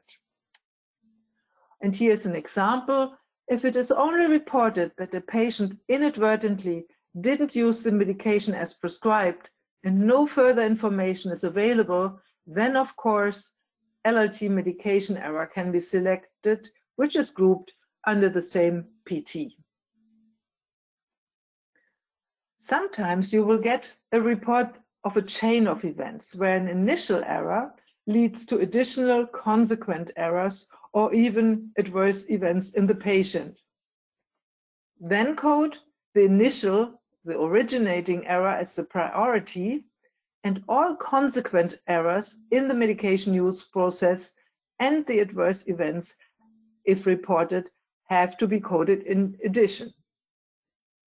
And here's an example. If it is only reported that the patient inadvertently didn't use the medication as prescribed and no further information is available, then of course LLT medication error can be selected, which is grouped under the same PT. Sometimes you will get a report of a chain of events where an initial error leads to additional consequent errors or even adverse events in the patient. Then code the originating error as the priority, and all consequent errors in the medication use process and the adverse events, if reported, have to be coded in addition.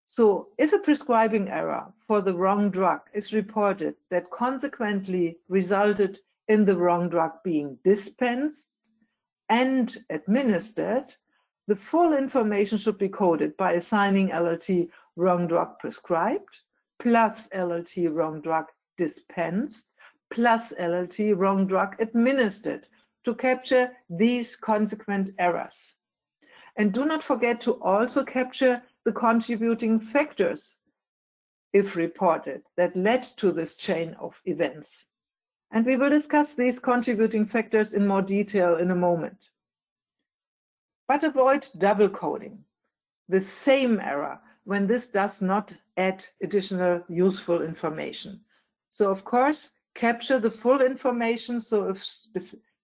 So if a prescribing error for the wrong drug is reported that consequently resulted in the wrong drug being dispensed and administered, the full information should be coded by assigning LLT wrong drug prescribed plus LLT wrong drug dispensed plus LLT wrong drug administered to capture these consequent errors. And do not forget to also capture the contributing factors, if reported, that led to this chain of events. And we will discuss these contributing factors in more detail in a moment. But avoid double coding, the same error, when this does not add additional useful information. So of course, capture the full information, so if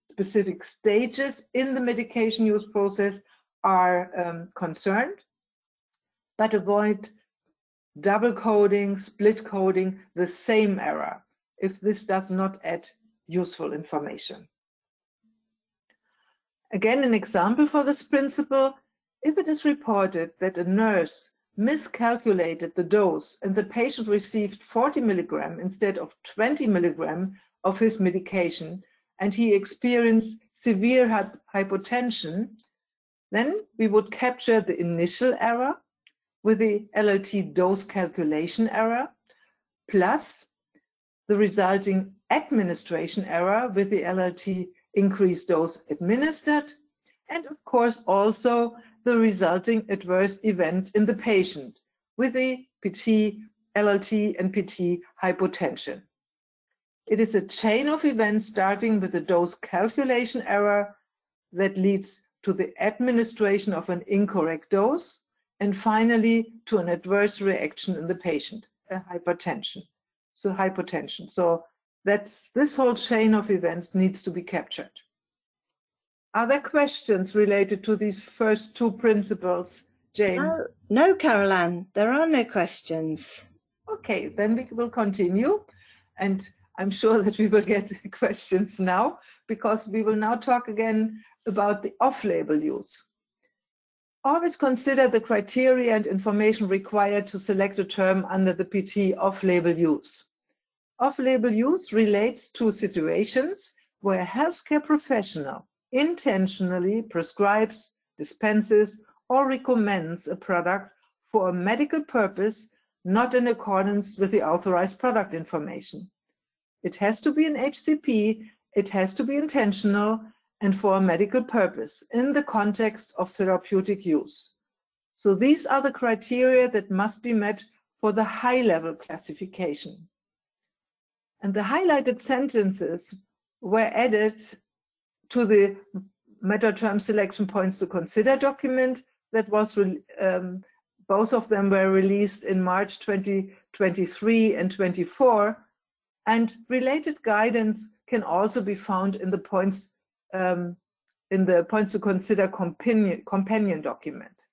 specific stages in the medication use process are concerned, but avoid double coding, split coding, the same error, if this does not add useful information. Again, an example for this principle: if it is reported that a nurse miscalculated the dose and the patient received 40 milligram instead of 20 milligram of his medication, and he experienced severe hypotension, then we would capture the initial error with the LLT dose calculation error, plus the resulting administration error with the LLT increased dose administered, and of course also the resulting adverse event in the patient with the PT, LLT, and PT hypotension. It is a chain of events starting with the dose calculation error that leads to the administration of an incorrect dose, and finally to an adverse reaction in the patient, a hypertension. So this whole chain of events needs to be captured. Are there questions related to these first two principles, Jane? No, Caroline, there are no questions. Okay, then we will continue, and I'm sure that we will get questions now, because we will now talk again about the off-label use. Always consider the criteria and information required to select a term under the PT off-label use. Off-label use relates to situations where a healthcare professional intentionally prescribes, dispenses, or recommends a product for a medical purpose not in accordance with the authorized product information. It has to be an HCP, it has to be intentional, and for a medical purpose in the context of therapeutic use. So these are the criteria that must be met for the high-level classification. And the highlighted sentences were added to the meta term selection points to consider document that was, both of them were released in March 2023 and 24, and related guidance can also be found in the points to consider companion document.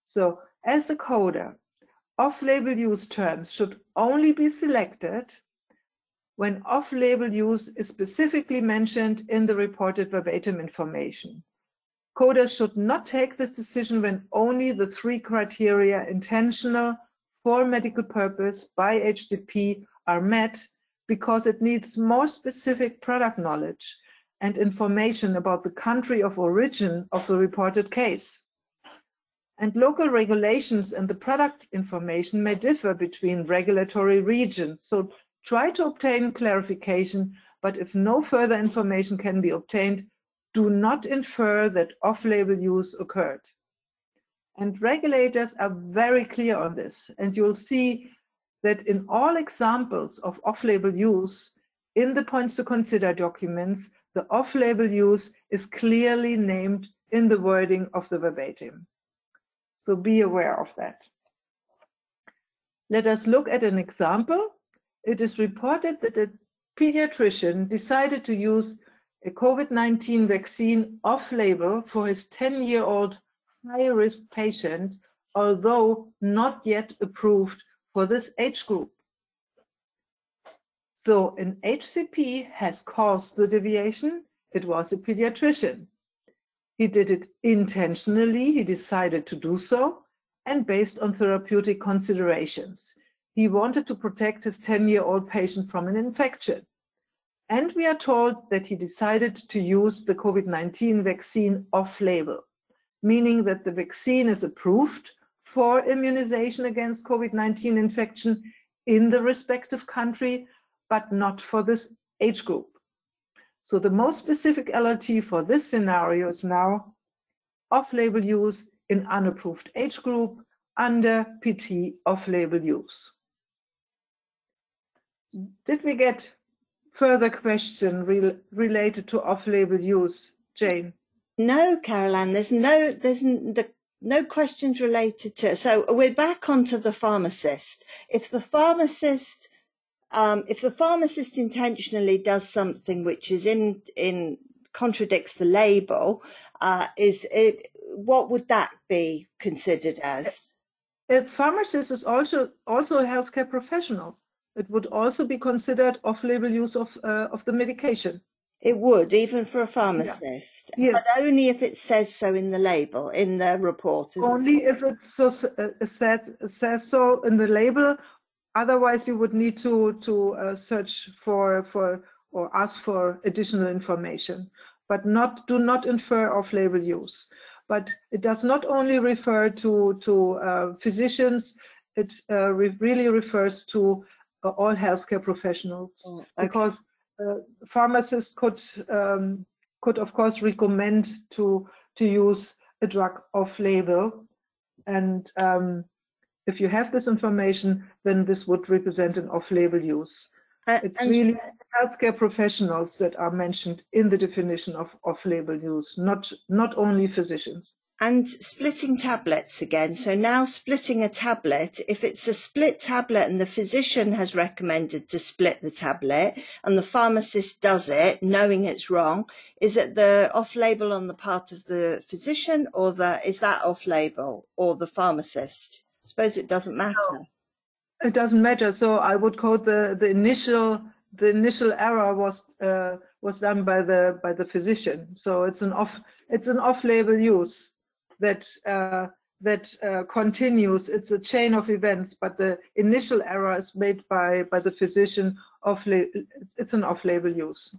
So as a coder, off-label use terms should only be selected when off-label use is specifically mentioned in the reported verbatim information. Coders should not take this decision when only the 3 criteria intentional, for medical purpose, by HCP are met, because it needs more specific product knowledge and information about the country of origin of the reported case. And local regulations and the product information may differ between regulatory regions, so try to obtain clarification, but if no further information can be obtained, do not infer that off-label use occurred. And regulators are very clear on this, and you'll see that in all examples of off-label use in the points to consider documents, the off-label use is clearly named in the wording of the verbatim. So be aware of that. Let us look at an example. It is reported that a pediatrician decided to use a COVID-19 vaccine off-label for his 10-year-old high-risk patient, although not yet approved for this age group. So an HCP has caused the deviation. It was a pediatrician. He did it intentionally. He decided to do so, and based on therapeutic considerations. He wanted to protect his 10-year-old patient from an infection. And we are told that he decided to use the COVID-19 vaccine off-label, meaning that the vaccine is approved for immunization against COVID-19 infection in the respective country, but not for this age group. So the most specific LLT for this scenario is now off-label use in unapproved age group under PT off-label use. Did we get further question related to off-label use, Jane? No, Caroline, there's no questions related to it. So we're back onto the pharmacist. If the pharmacist intentionally does something which is in contradicts the label, what would that be considered as? A pharmacist is also a healthcare professional. It would also be considered off-label use of the medication. It would, even for a pharmacist, yeah. But only if it says so in the label, in the report. Only if it says so in the label. Otherwise, you would need to search for or ask for additional information. But do not infer off-label use. But it does not only refer to physicians. It really refers to all healthcare professionals, okay. Because pharmacists could of course recommend to use a drug off-label, and if you have this information, then this would represent an off-label use. It's really healthcare professionals that are mentioned in the definition of off-label use, not only physicians. And splitting tablets again. So now splitting a tablet, if it's a split tablet and the physician has recommended to split the tablet and the pharmacist does it, knowing it's wrong, is it the off-label on the part of the physician, or is that off-label, or the pharmacist? I suppose it doesn't matter. No, it doesn't matter. So I would quote the initial error was done by the physician. So it's an off-label use. that continues. It's a chain of events, but the initial error is made by the physician. It's an off-label use.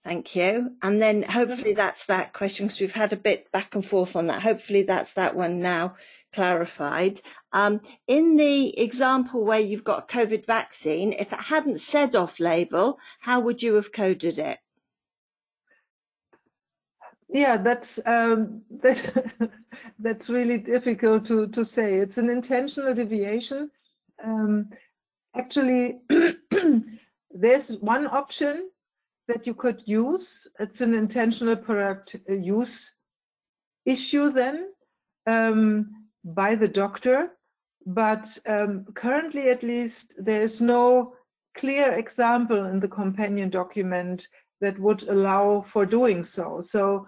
Thank you. And then hopefully that's that question, because we've had a bit back and forth on that. Hopefully that's that one now clarified. In the example where you've got a COVID vaccine, if it hadn't said off-label, how would you have coded it? Yeah, that's that's really difficult to say. It's an intentional deviation. Actually, there's one option that you could use. It's an intentional product use issue then by the doctor, but currently at least there's no clear example in the companion document that would allow for doing so. So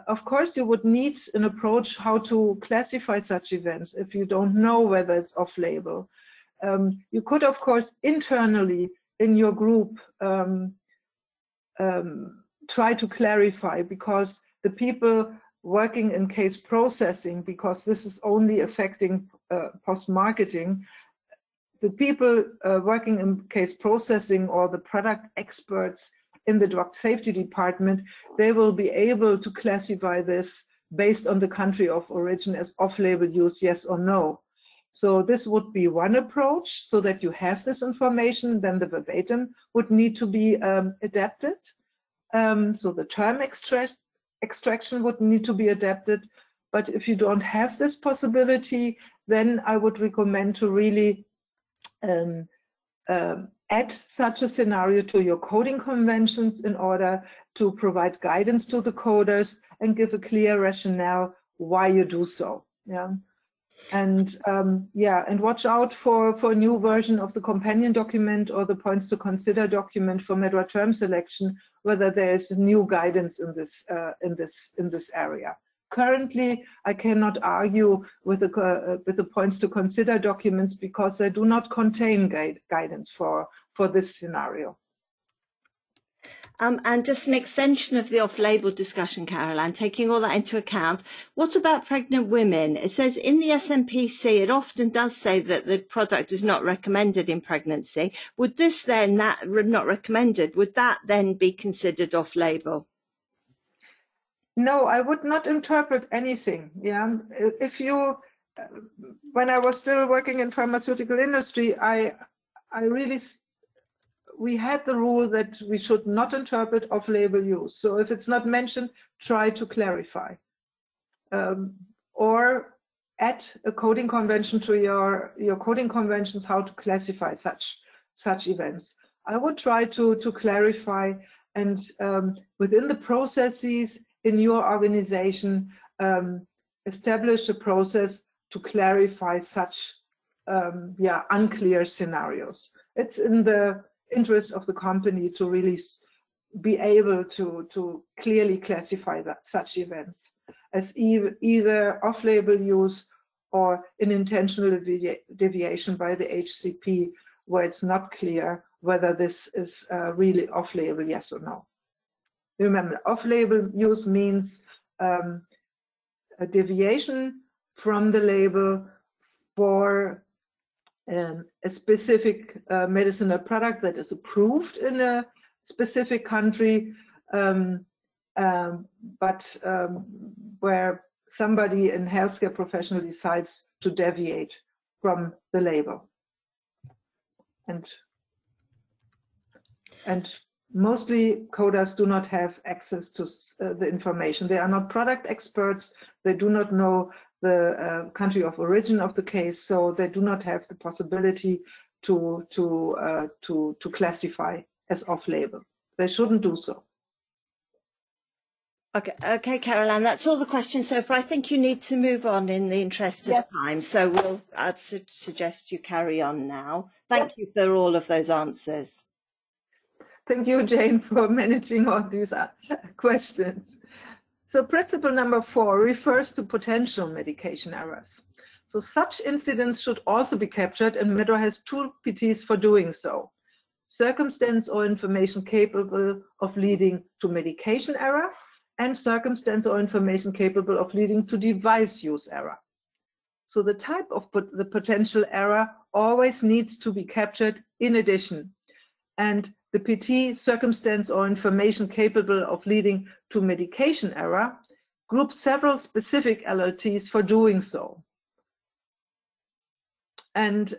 of course you would need an approach how to classify such events if you don't know whether it's off-label. You could of course internally in your group try to clarify, because the people working in case processing, because this is only affecting post-marketing, the people working in case processing or the product experts in the drug safety department, they will be able to classify this based on the country of origin as off-label use, yes or no. So this would be one approach, so that you have this information. Then the verbatim would need to be adapted. So the term extraction would need to be adapted. But if you don't have this possibility, then I would recommend to really add such a scenario to your coding conventions in order to provide guidance to the coders and give a clear rationale why you do so. Yeah. And and watch out for a new version of the companion document or the points to consider document for MedDRA term selection, whether there is new guidance in this area. Currently, I cannot argue with the points to consider documents because they do not contain guidance for this scenario. And just an extension of the off-label discussion, Caroline, taking all that into account, what about pregnant women? It says in the SMPC, it often does say that the product is not recommended in pregnancy. Would this then, that not recommended, would that then be considered off-label? No, I would not interpret anything. Yeah, if you, when I was still working in pharmaceutical industry, we had the rule that we should not interpret off-label use. So if it's not mentioned, try to clarify, or add a coding convention to your coding conventions how to classify such events. I would try to clarify, and within the processes in your organization, establish a process to clarify such unclear scenarios. It's in the interest of the company to really be able to clearly classify such events as either off-label use or an intentional deviation by the HCP, where it's not clear whether this is really off-label, yes or no. Remember, off-label use means a deviation from the label for a specific medicinal product that is approved in a specific country, but where somebody in healthcare professional decides to deviate from the label. And mostly coders do not have access to the information. They are not product experts. They do not know the country of origin of the case, so they do not have the possibility to classify as off-label. They shouldn't do so. Okay, Caroline, that's all the questions so far. I think you need to move on in the interest of time, so I'd suggest you carry on now. Thank you for all of those answers. Thank you, Jane, for managing all these questions. So principle number 4 refers to potential medication errors. So such incidents should also be captured, and MedDRA has 2 PTs for doing so. Circumstance or information capable of leading to medication error, and circumstance or information capable of leading to device use error. So the type of the potential error always needs to be captured in addition. And the PT, circumstance or information capable of leading to medication error, groups several specific LLTs for doing so. And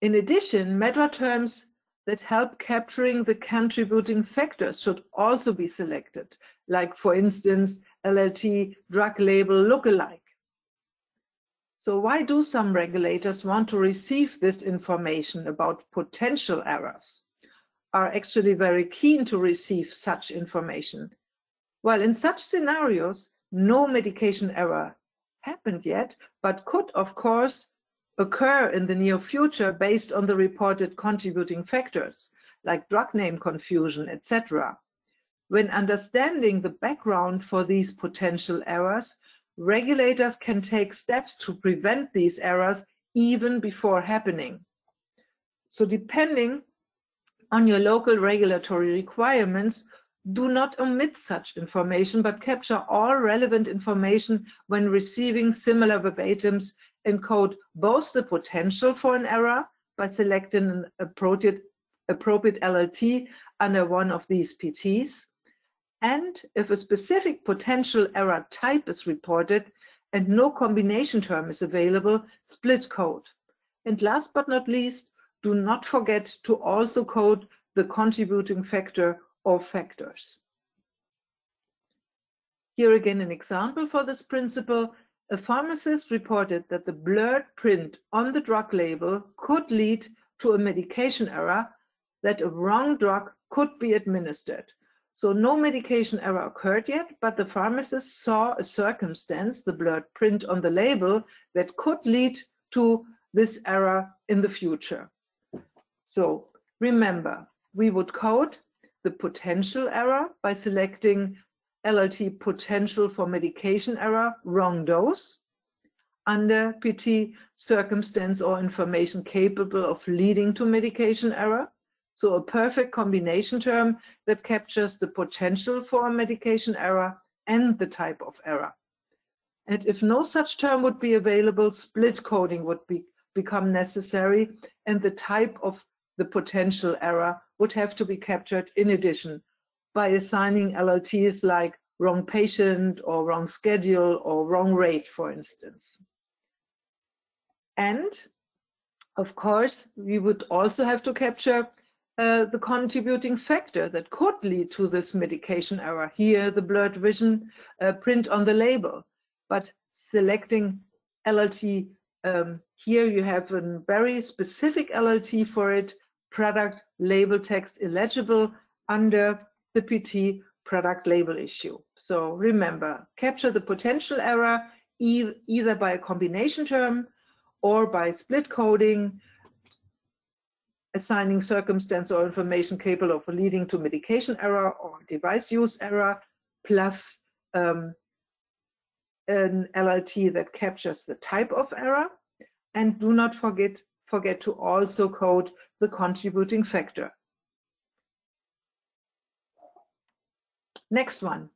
in addition, MedDRA terms that help capturing the contributing factors should also be selected, like, for instance, LLT drug label lookalike. So why do some regulators want to receive this information about potential errors, are actually very keen to receive such information? Well, in such scenarios, no medication error happened yet, but could, of course, occur in the near future based on the reported contributing factors, like drug name confusion, etc. When understanding the background for these potential errors, regulators can take steps to prevent these errors even before happening. So depending on your local regulatory requirements, do not omit such information, but capture all relevant information when receiving similar verbatims, encode both the potential for an error by selecting an appropriate LLT under one of these PTs, and if a specific potential error type is reported and no combination term is available, split code. And last but not least, do not forget to also code the contributing factor or factors. Here again an example for this principle. A pharmacist reported that the blurred print on the drug label could lead to a medication error, that a wrong drug could be administered. So no medication error occurred yet, but the pharmacist saw a circumstance, the blurred print on the label, that could lead to this error in the future. So remember, we would code the potential error by selecting LLT potential for medication error, wrong dose, under PT circumstance or information capable of leading to medication error. So a perfect combination term that captures the potential for a medication error and the type of error. And if no such term would be available, split coding would become necessary, and the type of the potential error would have to be captured in addition by assigning LLTs like wrong patient or wrong schedule or wrong rate, for instance. And of course, we would also have to capture the contributing factor that could lead to this medication error. Here, the blurred vision print on the label. But selecting LLT, here you have a very specific LLT for it, product label text illegible under the PT product label issue. So remember, capture the potential error either by a combination term or by split coding, assigning circumstance or information capable of leading to medication error or device use error, plus an LLT that captures the type of error. And do not forget to also code the contributing factor. Next one.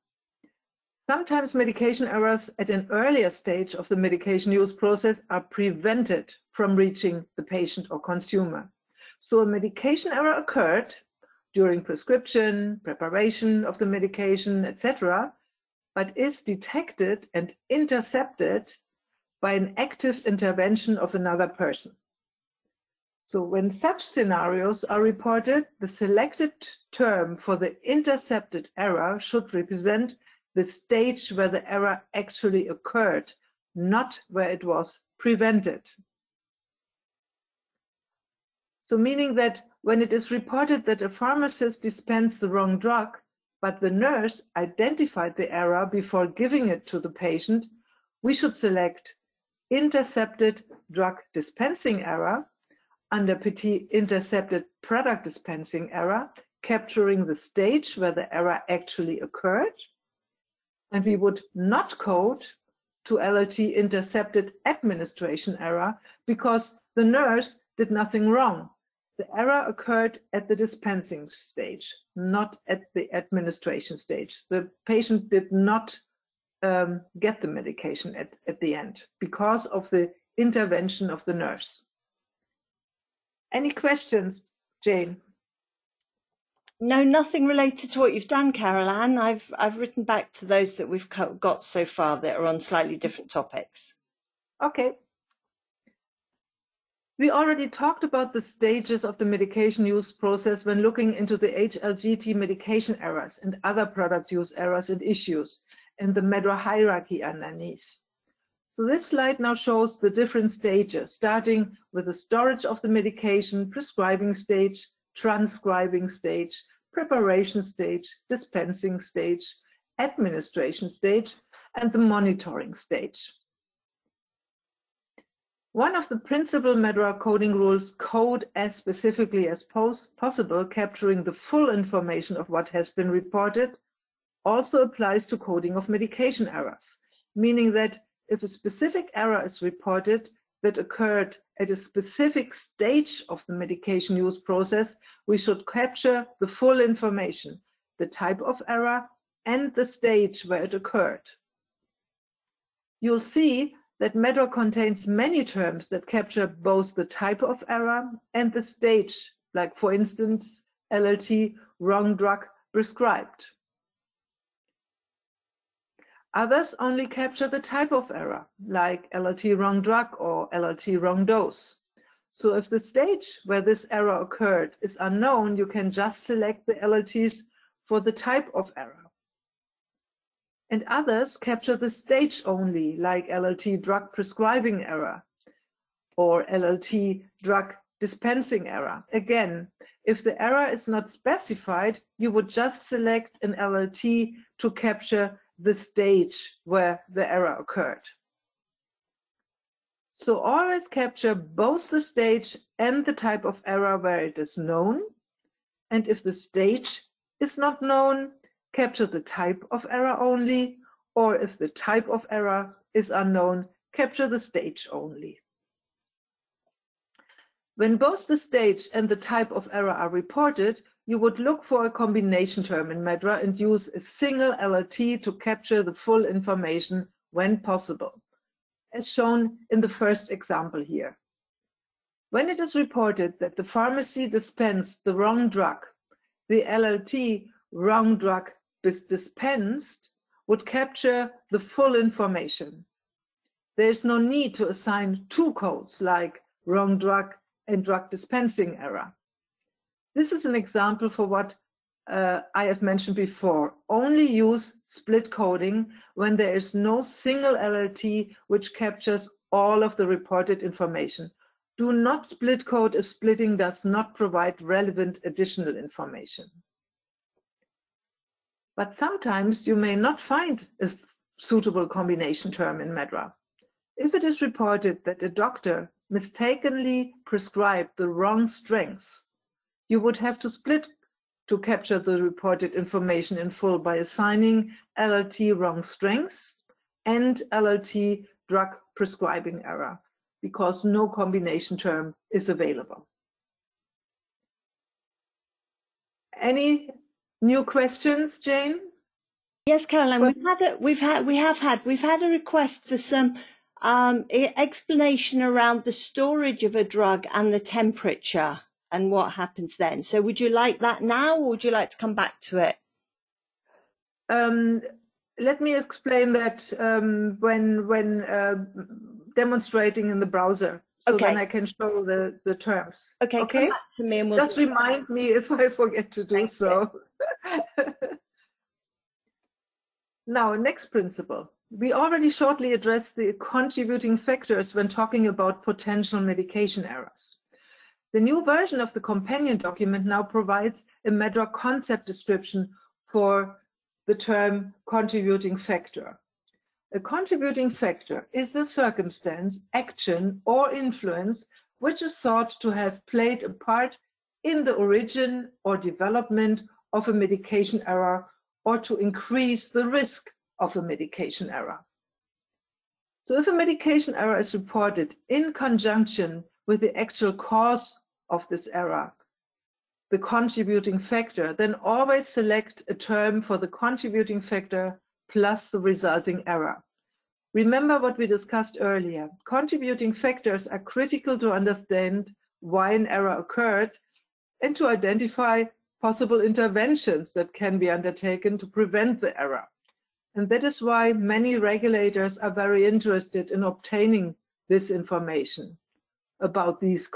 Sometimes medication errors at an earlier stage of the medication use process are prevented from reaching the patient or consumer. So a medication error occurred during prescription, preparation of the medication, etc., but is detected and intercepted by an active intervention of another person. So when such scenarios are reported, the selected term for the intercepted error should represent the stage where the error actually occurred, not where it was prevented. So meaning that when it is reported that a pharmacist dispensed the wrong drug, but the nurse identified the error before giving it to the patient, we should select intercepted drug dispensing error under PT intercepted product dispensing error, capturing the stage where the error actually occurred. And we would not code to LLT intercepted administration error because the nurse did nothing wrong. The error occurred at the dispensing stage, not at the administration stage. The patient did not get the medication at the end because of the intervention of the nurse. Any questions, Jane? No, nothing related to what you've done, Carol Ann. I've written back to those that we've got so far that are on slightly different topics. Okay. We already talked about the stages of the medication use process when looking into the HLGT medication errors and other product use errors and issues in the MedDRA hierarchy underneath. So this slide now shows the different stages, starting with the storage of the medication, prescribing stage, transcribing stage, preparation stage, dispensing stage, administration stage, and the monitoring stage. One of the principal MedDRA coding rules, code as specifically as possible, capturing the full information of what has been reported, also applies to coding of medication errors, meaning that if a specific error is reported that occurred at a specific stage of the medication use process, we should capture the full information, the type of error, and the stage where it occurred. You'll see that MedDRA contains many terms that capture both the type of error and the stage, like for instance, LLT, wrong drug prescribed. Others only capture the type of error, like LLT wrong drug or LLT wrong dose. So if the stage where this error occurred is unknown, you can just select the LLTs for the type of error. And others capture the stage only, like LLT drug prescribing error or LLT drug dispensing error. Again, if the error is not specified, you would just select an LLT to capture the stage where the error occurred. So always capture both the stage and the type of error where it is known. And if the stage is not known, capture the type of error only, or if the type of error is unknown, capture the stage only. When both the stage and the type of error are reported, you would look for a combination term in MedDRA and use a single LLT to capture the full information when possible, as shown in the first example here. When it is reported that the pharmacy dispensed the wrong drug, the LLT wrong drug dispensed would capture the full information. There is no need to assign two codes like wrong drug and drug dispensing error. This is an example for what I have mentioned before. Only use split coding when there is no single LLT which captures all of the reported information. Do not split code if splitting does not provide relevant additional information. But sometimes you may not find a suitable combination term in MedDRA. If it is reported that a doctor mistakenly prescribed the wrong strength, you would have to split to capture the reported information in full by assigning LLT wrong strength and LLT drug prescribing error, because no combination term is available. Any new questions, Jane? Yes, Caroline, we've had a request for some explanation around the storage of a drug and the temperature and what happens then. So would you like that now, or would you like to come back to it? Let me explain that when demonstrating in the browser, so Okay. then I can show the terms. Okay, come back to me and we'll just remind me if I forget to do so. Now, next principle. We already shortly addressed the contributing factors when talking about potential medication errors. The new version of the companion document now provides a MedDRA concept description for the term contributing factor. A contributing factor is a circumstance, action, or influence which is thought to have played a part in the origin or development of a medication error or to increase the risk of a medication error. So if a medication error is reported in conjunction with the actual cause of this error, the contributing factor, then always select a term for the contributing factor plus the resulting error. Remember what we discussed earlier. Contributing factors are critical to understand why an error occurred and to identify possible interventions that can be undertaken to prevent the error. And that is why many regulators are very interested in obtaining this information about these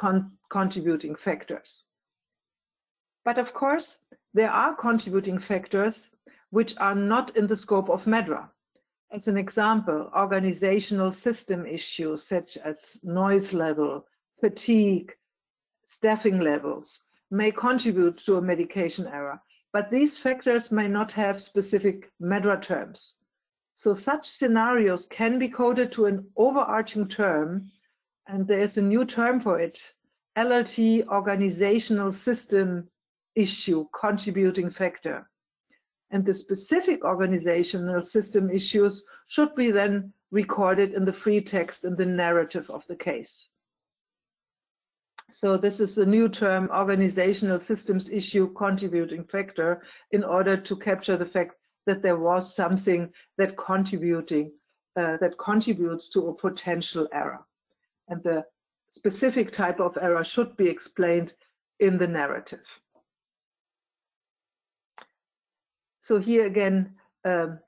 contributing factors. But of course, there are contributing factors which are not in the scope of MedDRA. As an example, organizational system issues such as noise level, fatigue, staffing levels may contribute to a medication error, but these factors may not have specific MedDRA terms. So such scenarios can be coded to an overarching term, and there is a new term for it, LLT, organizational system issue, contributing factor. And the specific organizational system issues should be then recorded in the free text in the narrative of the case. So this is a new term, organizational systems issue, contributing factor, in order to capture the fact that there was something that contributes to a potential error. And the specific type of error should be explained in the narrative. So here again, an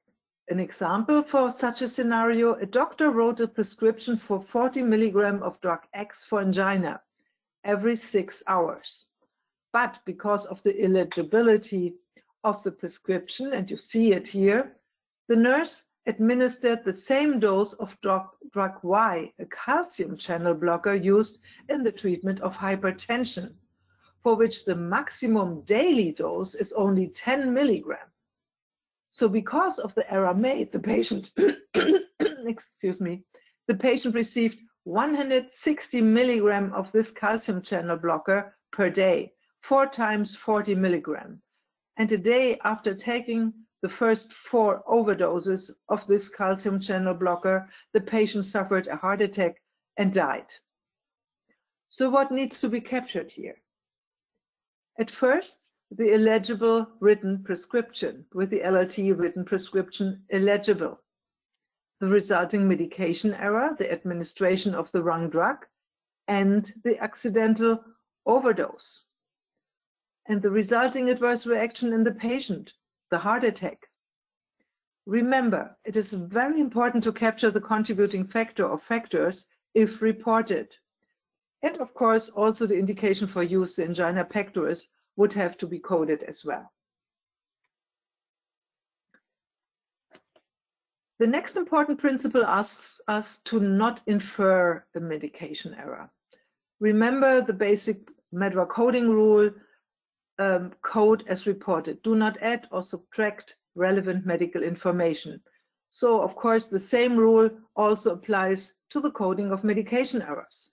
example for such a scenario: a doctor wrote a prescription for 40 milligrams of drug X for angina every 6 hours. But because of the illegibility of the prescription, and you see it here, the nurse administered the same dose of drug Y, a calcium channel blocker used in the treatment of hypertension, for which the maximum daily dose is only 10 milligrams. So because of the error made, the patient, excuse me, the patient received 160 milligrams of this calcium channel blocker per day, 4 times 40 milligrams. And a day after taking the first 4 overdoses of this calcium channel blocker, the patient suffered a heart attack and died. So what needs to be captured here? At first, the illegible written prescription, with the LLT written prescription illegible. The resulting medication error, the administration of the wrong drug, and the accidental overdose. And the resulting adverse reaction in the patient, the heart attack. Remember, it is very important to capture the contributing factor or factors if reported. And of course, also the indication for use, the angina pectoris, would have to be coded as well. The next important principle asks us to not infer a medication error. Remember the basic MedDRA coding rule, code as reported. Do not add or subtract relevant medical information. So, of course, the same rule also applies to the coding of medication errors.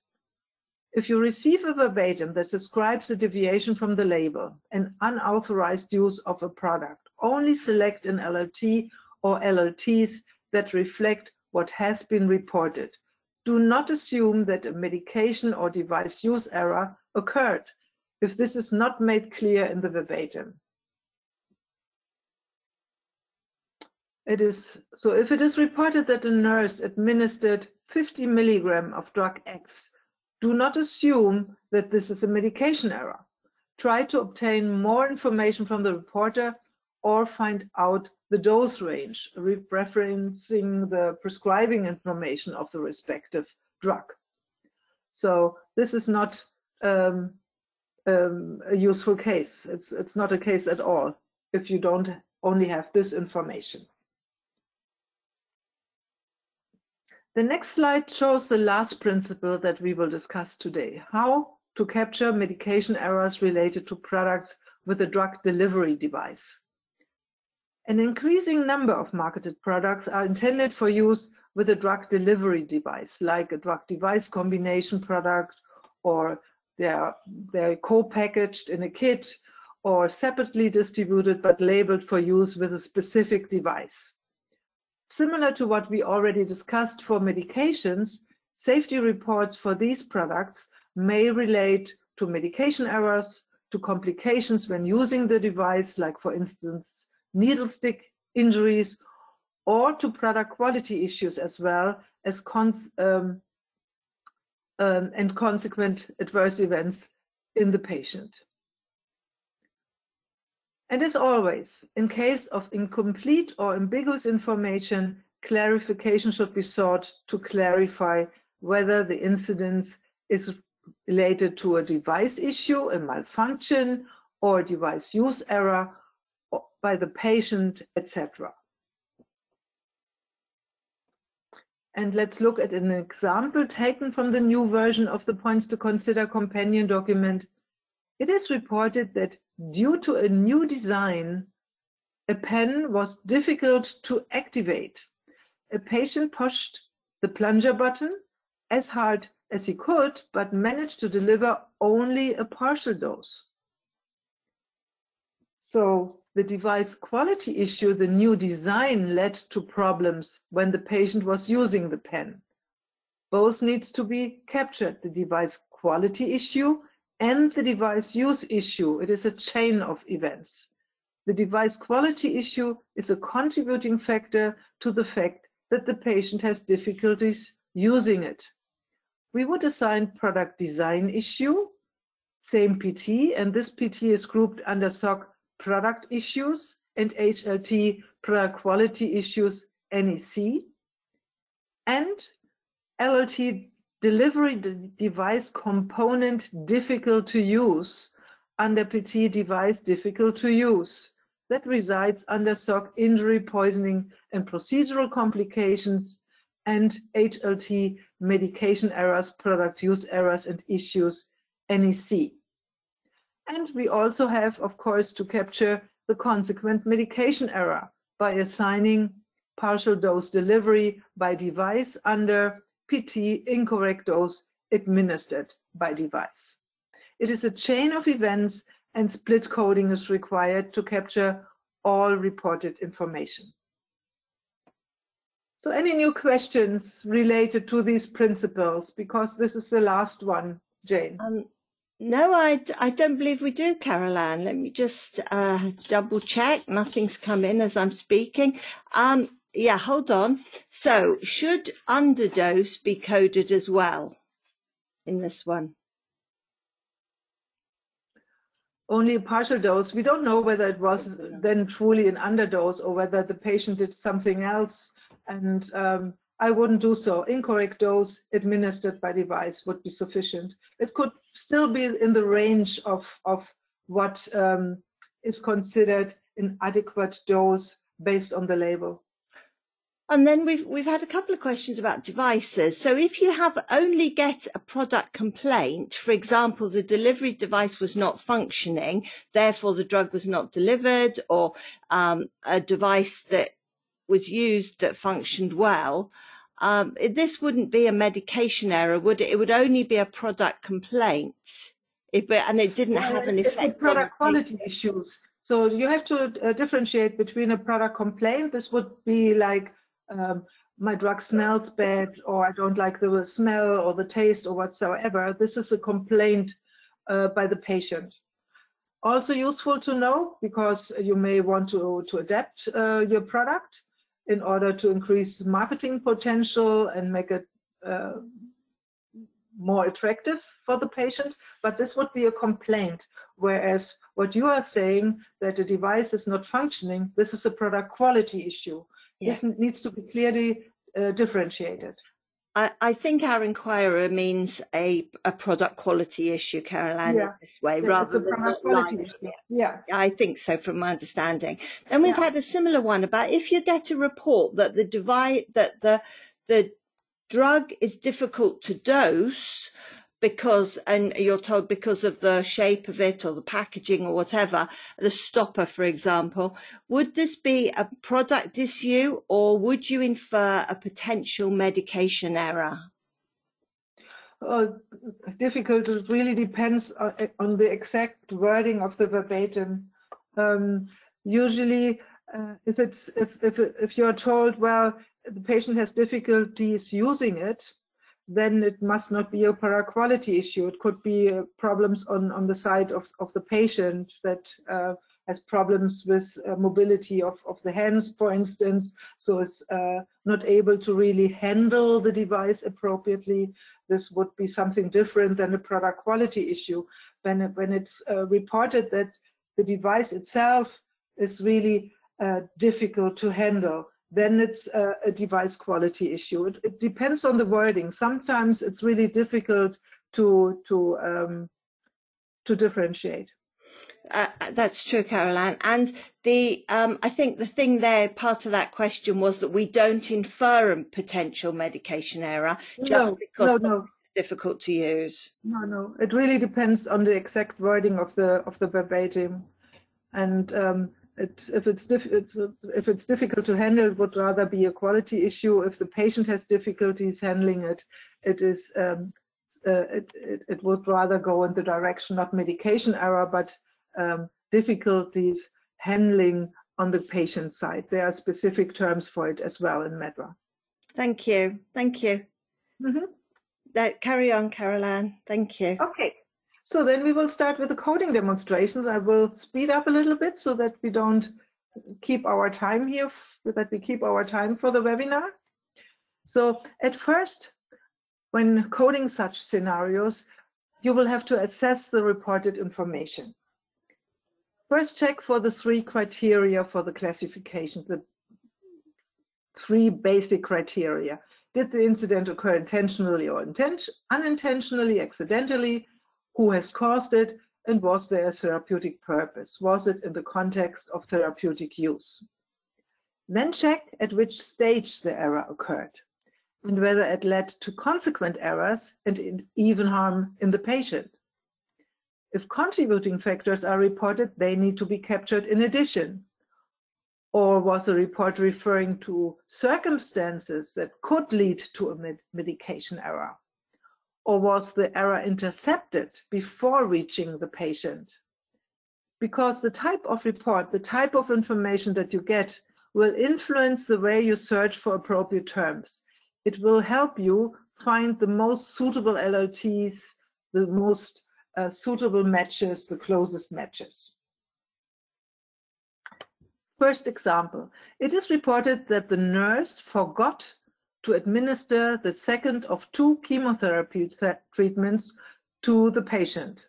If you receive a verbatim that describes a deviation from the label, an unauthorized use of a product, only select an LLT or LLTs that reflect what has been reported. Do not assume that a medication or device use error occurred if this is not made clear in the verbatim. So if it is reported that a nurse administered 50 milligrams of drug X, do not assume that this is a medication error. Try to obtain more information from the reporter or find out the dose range, referencing the prescribing information of the respective drug. So this is not a useful case. It's not a case at all if you don't only have this information. The next slide shows the last principle that we will discuss today: how to capture medication errors related to products with a drug delivery device. An increasing number of marketed products are intended for use with a drug delivery device, like a drug device combination product, or they're co-packaged in a kit or separately distributed but labeled for use with a specific device. Similar to what we already discussed for medications, safety reports for these products may relate to medication errors, to complications when using the device, like for instance, needle stick injuries, or to product quality issues as well as and consequent adverse events in the patient. And as always, in case of incomplete or ambiguous information, clarification should be sought to clarify whether the incident is related to a device issue, a malfunction, or a device use error by the patient, etc. And let's look at an example taken from the new version of the Points to Consider companion document. It is reported that due to a new design, a pen was difficult to activate. A patient pushed the plunger button as hard as he could, but managed to deliver only a partial dose. So the device quality issue, the new design, led to problems when the patient was using the pen. Both needs to be captured, the device quality issue and the device use issue. It is a chain of events. The device quality issue is a contributing factor to the fact that the patient has difficulties using it. We would assign product design issue, same PT, and this PT is grouped under SOC product issues and HLT product quality issues NEC, and LLT delivery device component difficult to use under PT device difficult to use. That resides under SOC injury, poisoning, and procedural complications, and HLT medication errors, product use errors, and issues NEC. And we also have, of course, to capture the consequent medication error by assigning partial dose delivery by device under PT incorrect dose administered by device. It is a chain of events, and split coding is required to capture all reported information. So any new questions related to these principles? Because this is the last one, Jane. No, I don't believe we do, Caroline. Let me just double check. Nothing's come in as I'm speaking. Yeah, hold on. So should underdose be coded as well in this one? Only a partial dose. We don't know whether it was then truly an underdose or whether the patient did something else. And I wouldn't do so. Incorrect dose administered by device would be sufficient. It could still be in the range of what is considered an adequate dose based on the label. And then we've had a couple of questions about devices. So if you only get a product complaint, for example, the delivery device was not functioning, therefore the drug was not delivered, or a device that was used that functioned well, this wouldn't be a medication error, would it? It would only be a product complaint, and it didn't have an effect on product quality issues. So you have to differentiate between a product complaint. This would be like my drug smells bad, or I don't like the smell or the taste or whatsoever. This is a complaint by the patient. Also useful to know, because you may want to adapt your product in order to increase marketing potential and make it more attractive for the patient. But this would be a complaint, whereas what you are saying, that the device is not functioning, this is a product quality issue. Yeah. This needs to be clearly differentiated. I think our inquirer means a product quality issue, Caroline, in this way, rather than a quality issue. Yeah, I think so, from my understanding. And we've had a similar one about if you get a report that the drug is difficult to dose and you're told because of the shape of it or the packaging or whatever, the stopper, for example, would this be a product issue, or would you infer a potential medication error? Difficult. It really depends on the exact wording of the verbatim. Usually, if you're told, well, the patient has difficulties using it, then it must not be a product quality issue. It could be problems on the side of the patient that has problems with mobility of the hands, for instance, so is not able to really handle the device appropriately. This would be something different than a product quality issue. When it's reported that the device itself is really difficult to handle, then it's a device quality issue. It depends on the wording. Sometimes it's really difficult to differentiate. That's true, Caroline. And I think the thing there, part of that question was that we don't infer a potential medication error just because it's difficult to use. No. It really depends on the exact wording of the verbatim, and if it's difficult to handle, it would rather be a quality issue. If the patient has difficulties handling it, it would rather go in the direction not medication error, but difficulties handling on the patient side. There are specific terms for it as well in MedDRA. Thank you. Carry on, Caroline. Thank you. Okay. So then we will start with the coding demonstrations. I will speed up a little bit so that we don't keep our time here, that we keep our time for the webinar. So at first, when coding such scenarios, you will have to assess the reported information. First, check for the 3 criteria for the classification, the 3 basic criteria. Did the incident occur intentionally or unintentionally, accidentally? Who has caused it, and was there a therapeutic purpose? Was it in the context of therapeutic use? Then check at which stage the error occurred and whether it led to consequent errors and even harm in the patient. If contributing factors are reported, they need to be captured in addition. Or was the report referring to circumstances that could lead to a medication error? Or was the error intercepted before reaching the patient? Because the type of report, the type of information that you get will influence the way you search for appropriate terms. It will help you find the most suitable LLTs, the most suitable matches, the closest matches. First example, it is reported that the nurse forgot to administer the second of 2 chemotherapy treatments to the patient.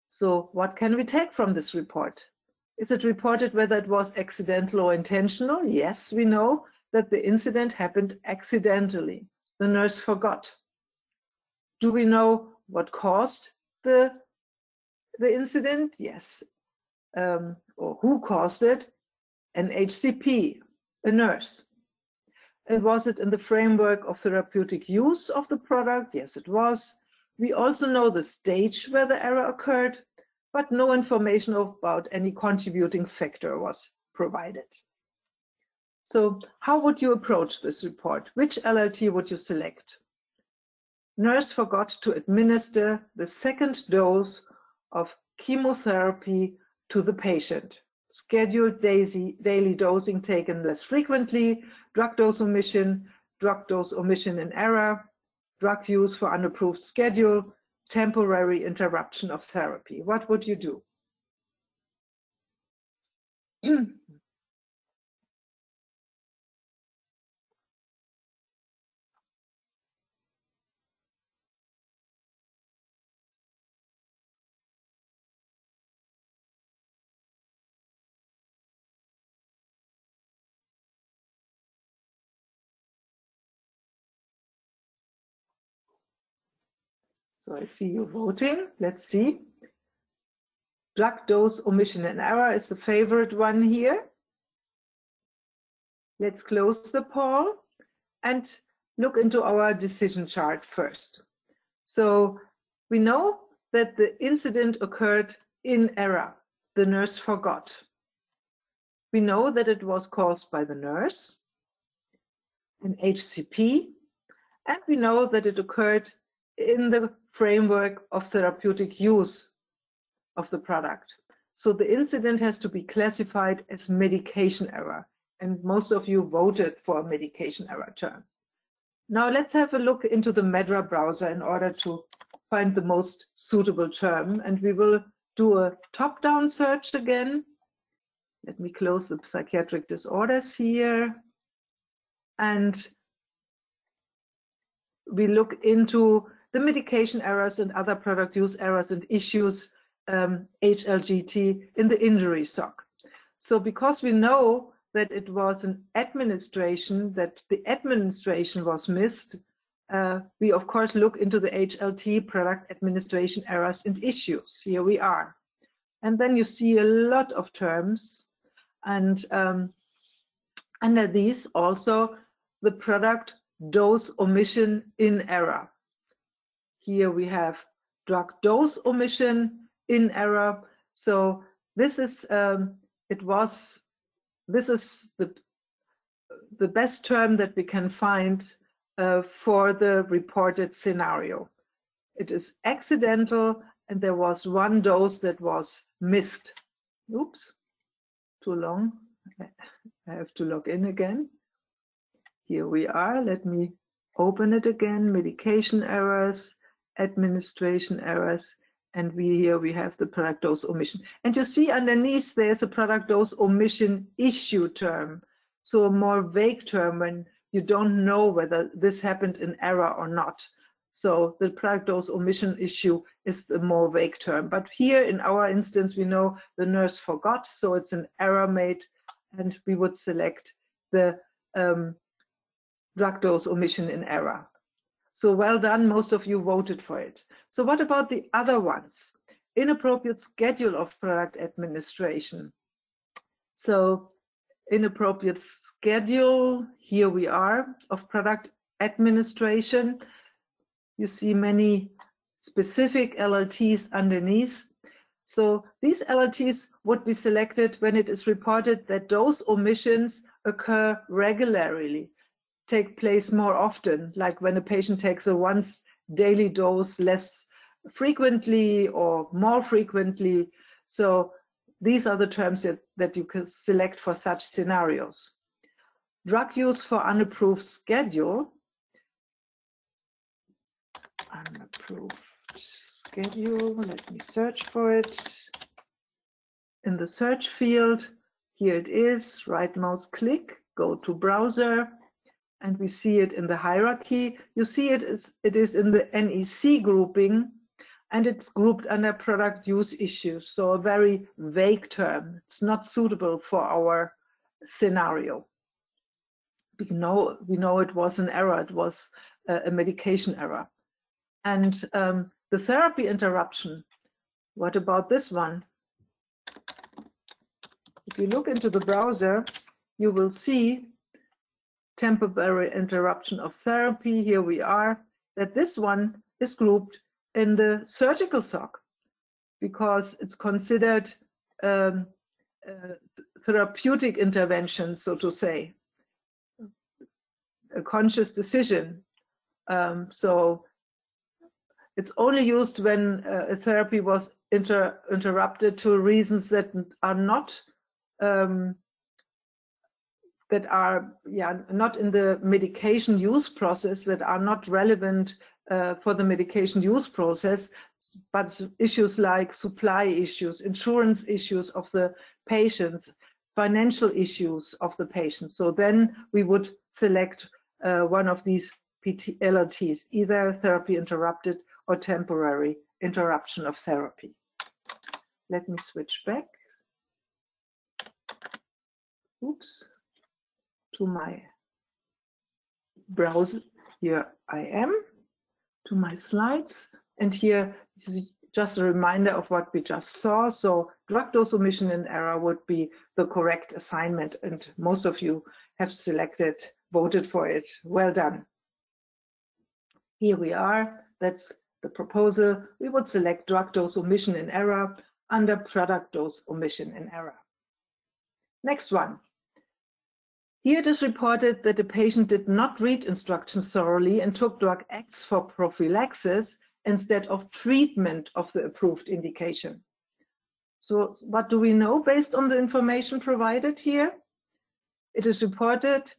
So what can we take from this report? Is it reported whether it was accidental or intentional? Yes, we know that the incident happened accidentally. The nurse forgot. Do we know what caused the incident? Yes. Or who caused it? An HCP, a nurse. And was it in the framework of therapeutic use of the product? Yes, it was. We also know the stage where the error occurred, but no information about any contributing factor was provided. So how would you approach this report? Which LLT would you select? Nurse forgot to administer the second dose of chemotherapy to the patient. Scheduled daily dosing taken less frequently, drug dose omission in error, drug use for unapproved schedule, temporary interruption of therapy. What would you do? So I see you voting. Let's see. Drug dose omission and error is the favorite one here. Let's close the poll and look into our decision chart first. So we know that the incident occurred in error. The nurse forgot. We know that it was caused by the nurse, an HCP, and we know that it occurred in the framework of therapeutic use of the product. So the incident has to be classified as medication error, and most of you voted for a medication error term. Now let's have a look into the MedDRA browser in order to find the most suitable term. And we will do a top-down search again. Let me close the psychiatric disorders here. And we look into the medication errors and other product use errors and issues, HLGT, in the injury SOC. So because we know that it was an administration, that the administration was missed, we of course look into the HLT, product administration errors and issues. Here we are. And then you see a lot of terms, and under these also the product dose omission in error. Here we have drug dose omission in error. So this is this is the best term that we can find for the reported scenario. It is accidental, and there was one dose that was missed. Oops, too long. I have to log in again. Here we are. Let me open it again. Medication errors, administration errors, and here we have the product dose omission. And you see underneath there's a product dose omission issue term. So a more vague term when you don't know whether this happened in error or not. So the product dose omission issue is the more vague term. But here in our instance, we know the nurse forgot, so it's an error made, and we would select the drug dose omission in error. So well done, most of you voted for it. So what about the other ones? Inappropriate schedule of product administration. So inappropriate schedule, here we are, of product administration. You see many specific LLTs underneath. So these LLTs would be selected when it is reported that dose omissions occur regularly, take place more often, like when a patient takes a once daily dose less frequently or more frequently. So these are the terms that you can select for such scenarios. Drug use for unapproved schedule. Unapproved schedule, let me search for it. In the search field, here it is, right mouse click, go to browser, and we see it in the hierarchy. You see it is in the NEC grouping, and it's grouped under product use issues, so a very vague term. It's not suitable for our scenario. We know it was an error, it was a medication error. And the therapy interruption, what about this one? If you look into the browser, you will see temporary interruption of therapy. Here we are, that this one is grouped in the surgical SOC because it's considered therapeutic intervention, so to say, a conscious decision. So it's only used when a therapy was interrupted to reasons that are not not in the medication use process, that are not relevant for the medication use process, but issues like supply issues, insurance issues of the patients, financial issues of the patients. So then we would select one of these LLTs, either therapy interrupted or temporary interruption of therapy. Let me switch back. Oops. To my browser. Here I am, to my slides, and here is just a reminder of what we just saw. So drug dose omission in error would be the correct assignment, and most of you have voted for it. Well done. Here we are, that's the proposal. We would select drug dose omission in error under product dose omission in error. Next one. Here it is reported that the patient did not read instructions thoroughly and took drug X for prophylaxis instead of treatment of the approved indication. So what do we know based on the information provided here? It is reported,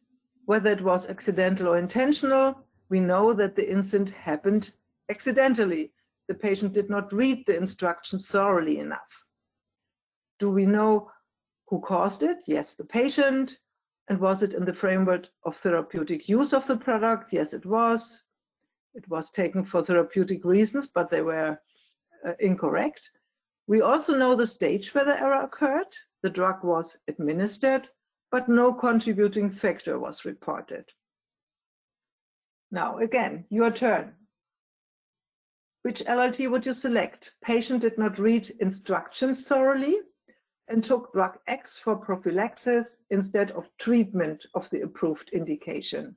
whether it was accidental or intentional, We know that the incident happened accidentally. The patient did not read the instructions thoroughly enough. Do we know who caused it? Yes, the patient. And was it in the framework of therapeutic use of the product? Yes, it was. It was taken for therapeutic reasons, but they were incorrect. We also know the stage where the error occurred. The drug was administered, but no contributing factor was reported. Now, again, your turn. Which LLT would you select? Patient did not read instructions thoroughly and took drug X for prophylaxis instead of treatment of the approved indication.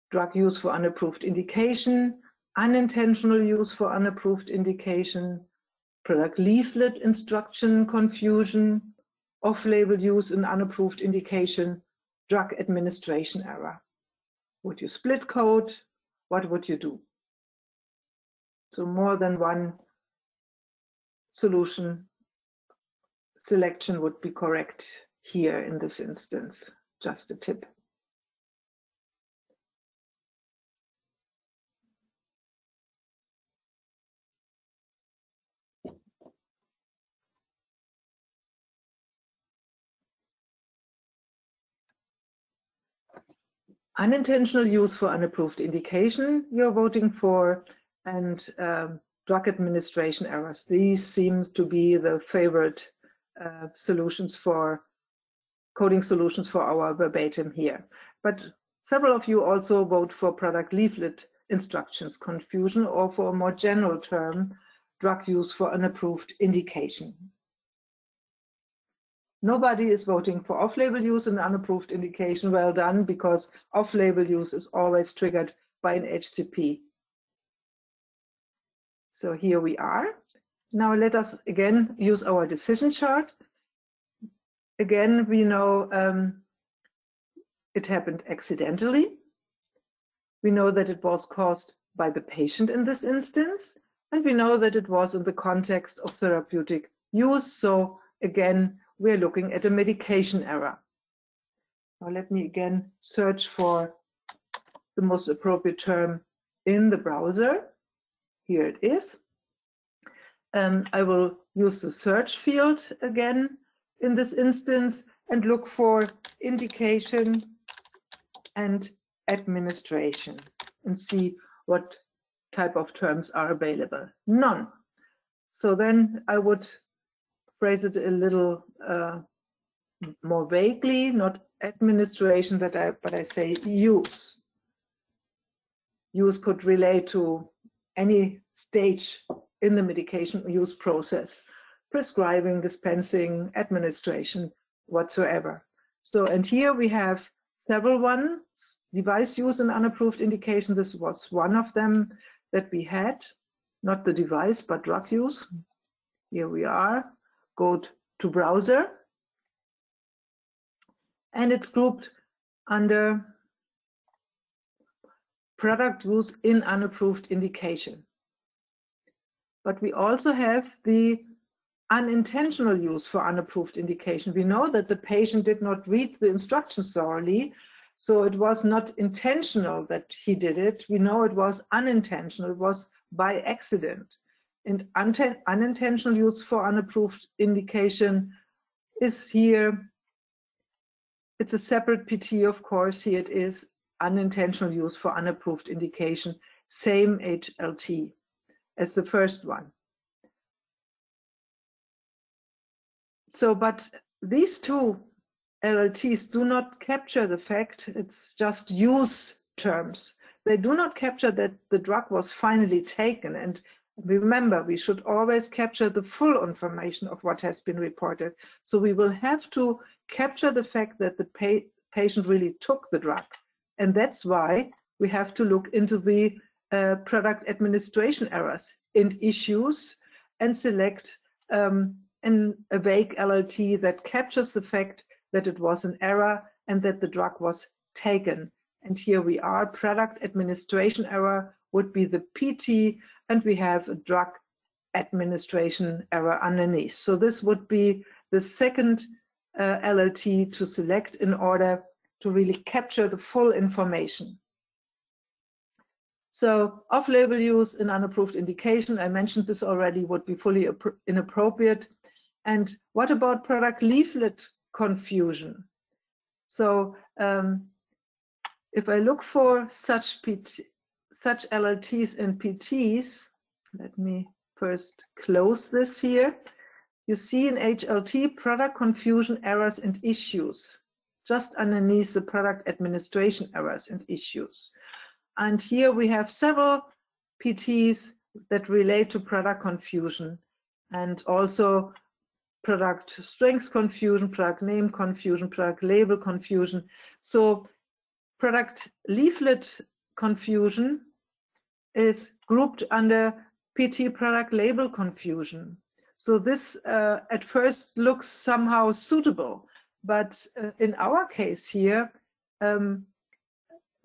Drug use for unapproved indication, unintentional use for unapproved indication, product leaflet instruction confusion, off-label use in unapproved indication, drug administration error. Would you split code? What would you do? So more than one solution selection would be correct here in this instance. Just a tip. Unintentional use for unapproved indication you're voting for, and drug administration errors. These seems to be the favorite solutions for coding solutions for our verbatim here. But several of you also vote for product leaflet instructions confusion, or for a more general term, drug use for unapproved indication. Nobody is voting for off-label use in unapproved indication. Well done, because off-label use is always triggered by an HCP. So here we are. Now let us again use our decision chart. Again, we know it happened accidentally. We know that it was caused by the patient in this instance, and we know that it was in the context of therapeutic use. So again, we're looking at a medication error. Now let me again search for the most appropriate term in the browser. Here it is. I will use the search field again in this instance and look for indication and administration and see what type of terms are available. None. So then I would phrase it a little more vaguely, not administration, but I say use. Use could relate to any stage in the medication use process, prescribing, dispensing, administration, whatsoever. So, and here we have several ones. Device use in unapproved indications, this was one of them that we had, not the device, but drug use. Here we are. Go to browser, and it's grouped under product use in unapproved indication. But we also have the unintentional use for unapproved indication. We know that the patient did not read the instructions thoroughly, so it was not intentional that he did it. We know it was unintentional, it was by accident. And unintentional use for unapproved indication is here. It's a separate PT, of course. Here it is, unintentional use for unapproved indication, same HLT as the first one. So, but these two LLTs do not capture the fact, it's just use terms. They do not capture that the drug was finally taken. And remember, we should always capture the full information of what has been reported. So we will have to capture the fact that the patient really took the drug. And that's why we have to look into the product administration errors and issues and select a vague LLT that captures the fact that it was an error and that the drug was taken. And here we are, product administration error would be the PT, and we have a drug administration error underneath. So this would be the second LLT to select in order to really capture the full information. So off-label use in unapproved indication, I mentioned this already, would be fully inappropriate. And what about product leaflet confusion? So if I look for such LLTs and PTs, let me first close this here. You see in HLT product confusion errors and issues, just underneath the product administration errors and issues. And here we have several PTs that relate to product confusion and also product strength confusion, product name confusion, product label confusion. So product leaflet confusion is grouped under PT product label confusion. So this at first looks somehow suitable, but in our case here,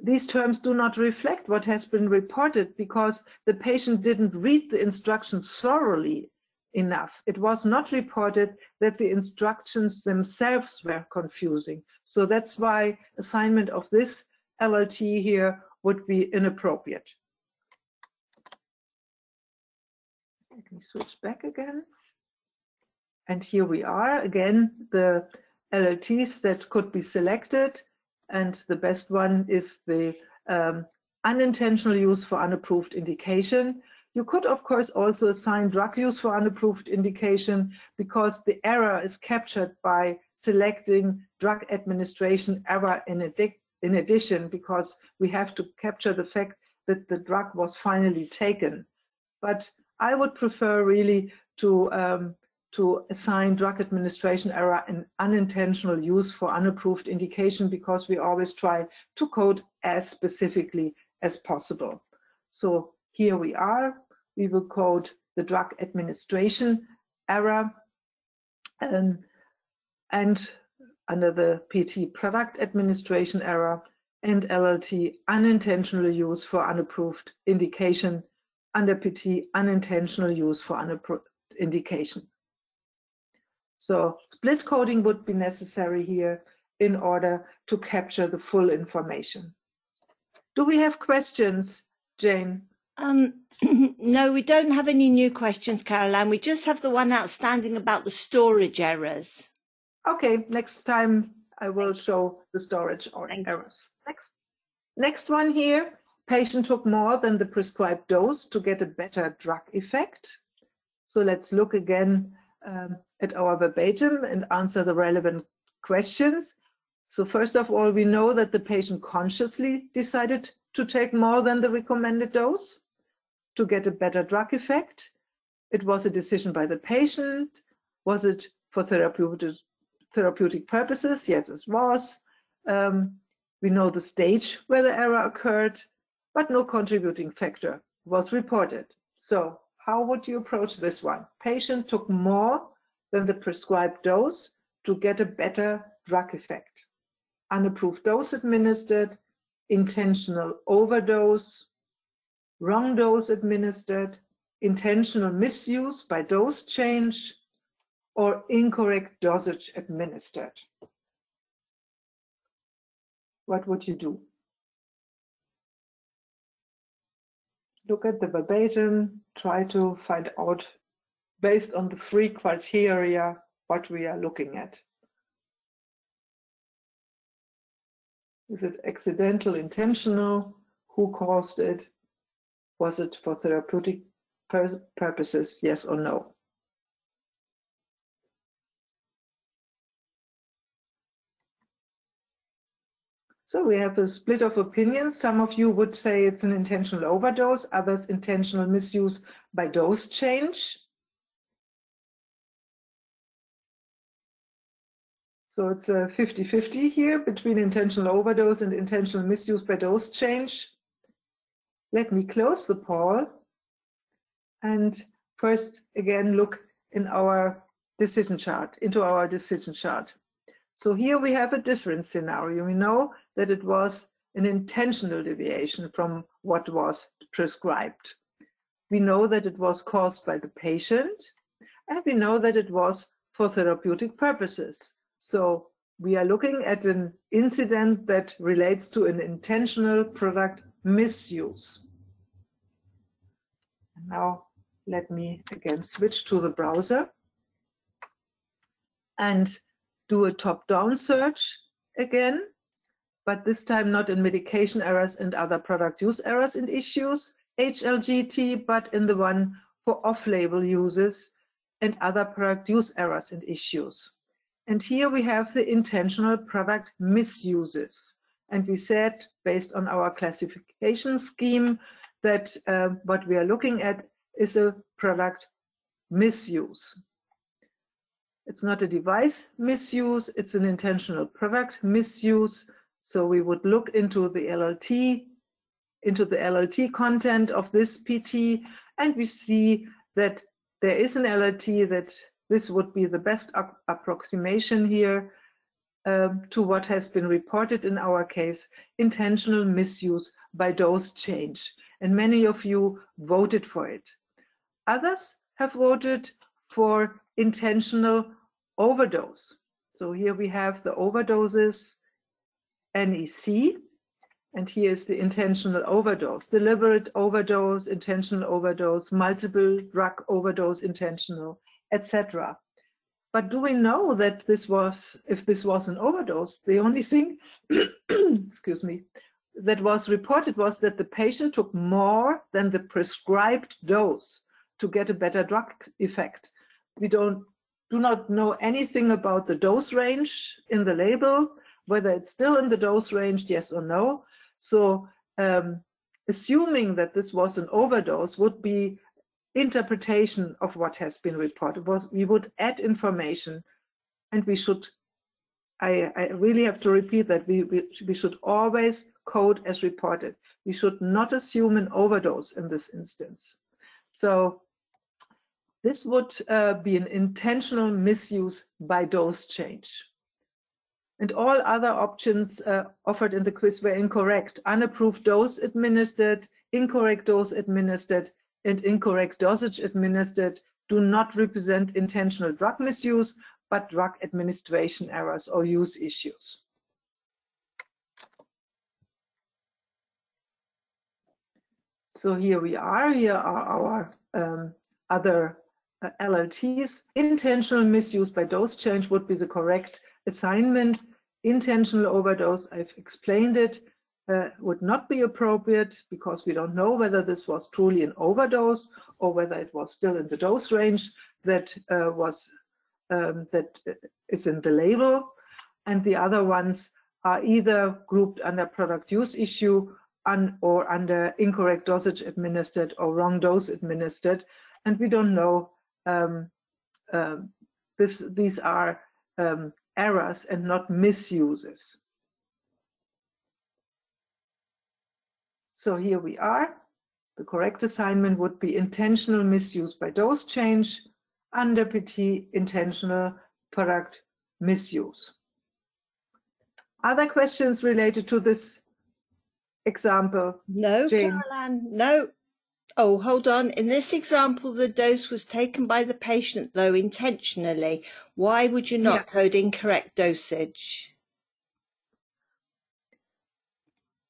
these terms do not reflect what has been reported because the patient didn't read the instructions thoroughly enough. It was not reported that the instructions themselves were confusing. So that's why assignment of this LLT here would be inappropriate. Let me switch back again. And here we are again, the LLTs that could be selected. And the best one is the unintentional use for unapproved indication. You could, of course, also assign drug use for unapproved indication because the error is captured by selecting drug administration error in addition, because we have to capture the fact that the drug was finally taken. But I would prefer really to assign drug administration error and unintentional use for unapproved indication because we always try to code as specifically as possible. So here we are. We will code the drug administration error and under the PT product administration error and LLT unintentional use for unapproved indication under PT unintentional use for unapproved indication. So split coding would be necessary here in order to capture the full information. Do we have questions, Jane? No, we don't have any new questions, Caroline. We just have the one outstanding about the storage errors. Okay, next time I will show the storage errors. Next one here, patient took more than the prescribed dose to get a better drug effect. So let's look again at our verbatim and answer the relevant questions. So first of all, we know that the patient consciously decided to take more than the recommended dose to get a better drug effect. It was a decision by the patient. Was it for therapeutic purposes? Yes, it was. We know the stage where the error occurred, but no contributing factor was reported. So how would you approach this one? Patient took more than the prescribed dose to get a better drug effect. Unapproved dose administered, intentional overdose, wrong dose administered, intentional misuse by dose change, or incorrect dosage administered. What would you do? Look at the verbatim, try to find out based on the 3 criteria what we are looking at. Is it accidental, intentional? Who caused it? Was it for therapeutic purposes? Yes or no? So we have a split of opinions. Some of you would say it's an intentional overdose, others intentional misuse by dose change. So it's a 50-50 here between intentional overdose and intentional misuse by dose change. Let me close the poll and first again look in our decision chart, into our decision chart. So here we have a different scenario. We know that it was an intentional deviation from what was prescribed. We know that it was caused by the patient, and we know that it was for therapeutic purposes. So we are looking at an incident that relates to an intentional product misuse. Now let me again switch to the browser and do a top-down search again, but this time not in medication errors and other product use errors and issues, HLGT, but in the one for off-label uses and other product use errors and issues. And here we have the intentional product misuses. And we said, based on our classification scheme, that what we are looking at is a product misuse. It's not a device misuse, it's an intentional product misuse. So we would look into the LLT content of this PT, and we see that there is an LLT that this would be the best approximation here to what has been reported in our case, intentional misuse by dose change. And many of you voted for it. Others have voted for intentional overdose. So here we have the overdoses, NEC, and here is the intentional overdose, deliberate overdose, intentional overdose, multiple drug overdose, intentional, etc. But do we know that if this was an overdose, the only thing, excuse me, that was reported was that the patient took more than the prescribed dose to get a better drug effect. We do not know anything about the dose range in the label, whether it's still in the dose range, yes or no. So assuming that this was an overdose would be interpretation of what has been reported. We would add information, and we should, I really have to repeat that, we should always code as reported. We should not assume an overdose in this instance. So this would be an intentional misuse by dose change. And all other options offered in the quiz were incorrect. Unapproved dose administered, incorrect dose administered, and incorrect dosage administered do not represent intentional drug misuse, but drug administration errors or use issues. So here we are. Here are our other LLTs. Intentional misuse by dose change would be the correct assignment. Intentional overdose, I've explained it, would not be appropriate because we don't know whether this was truly an overdose or whether it was still in the dose range that is in the label. And the other ones are either grouped under product use issue or under incorrect dosage administered or wrong dose administered. And we don't know, these are errors and not misuses. So here we are. The correct assignment would be intentional misuse by dose change, under PT intentional product misuse. Other questions related to this example? No, Jane? Caroline, no. Oh, hold on. In this example, the dose was taken by the patient, though, intentionally. Why would you not code incorrect dosage?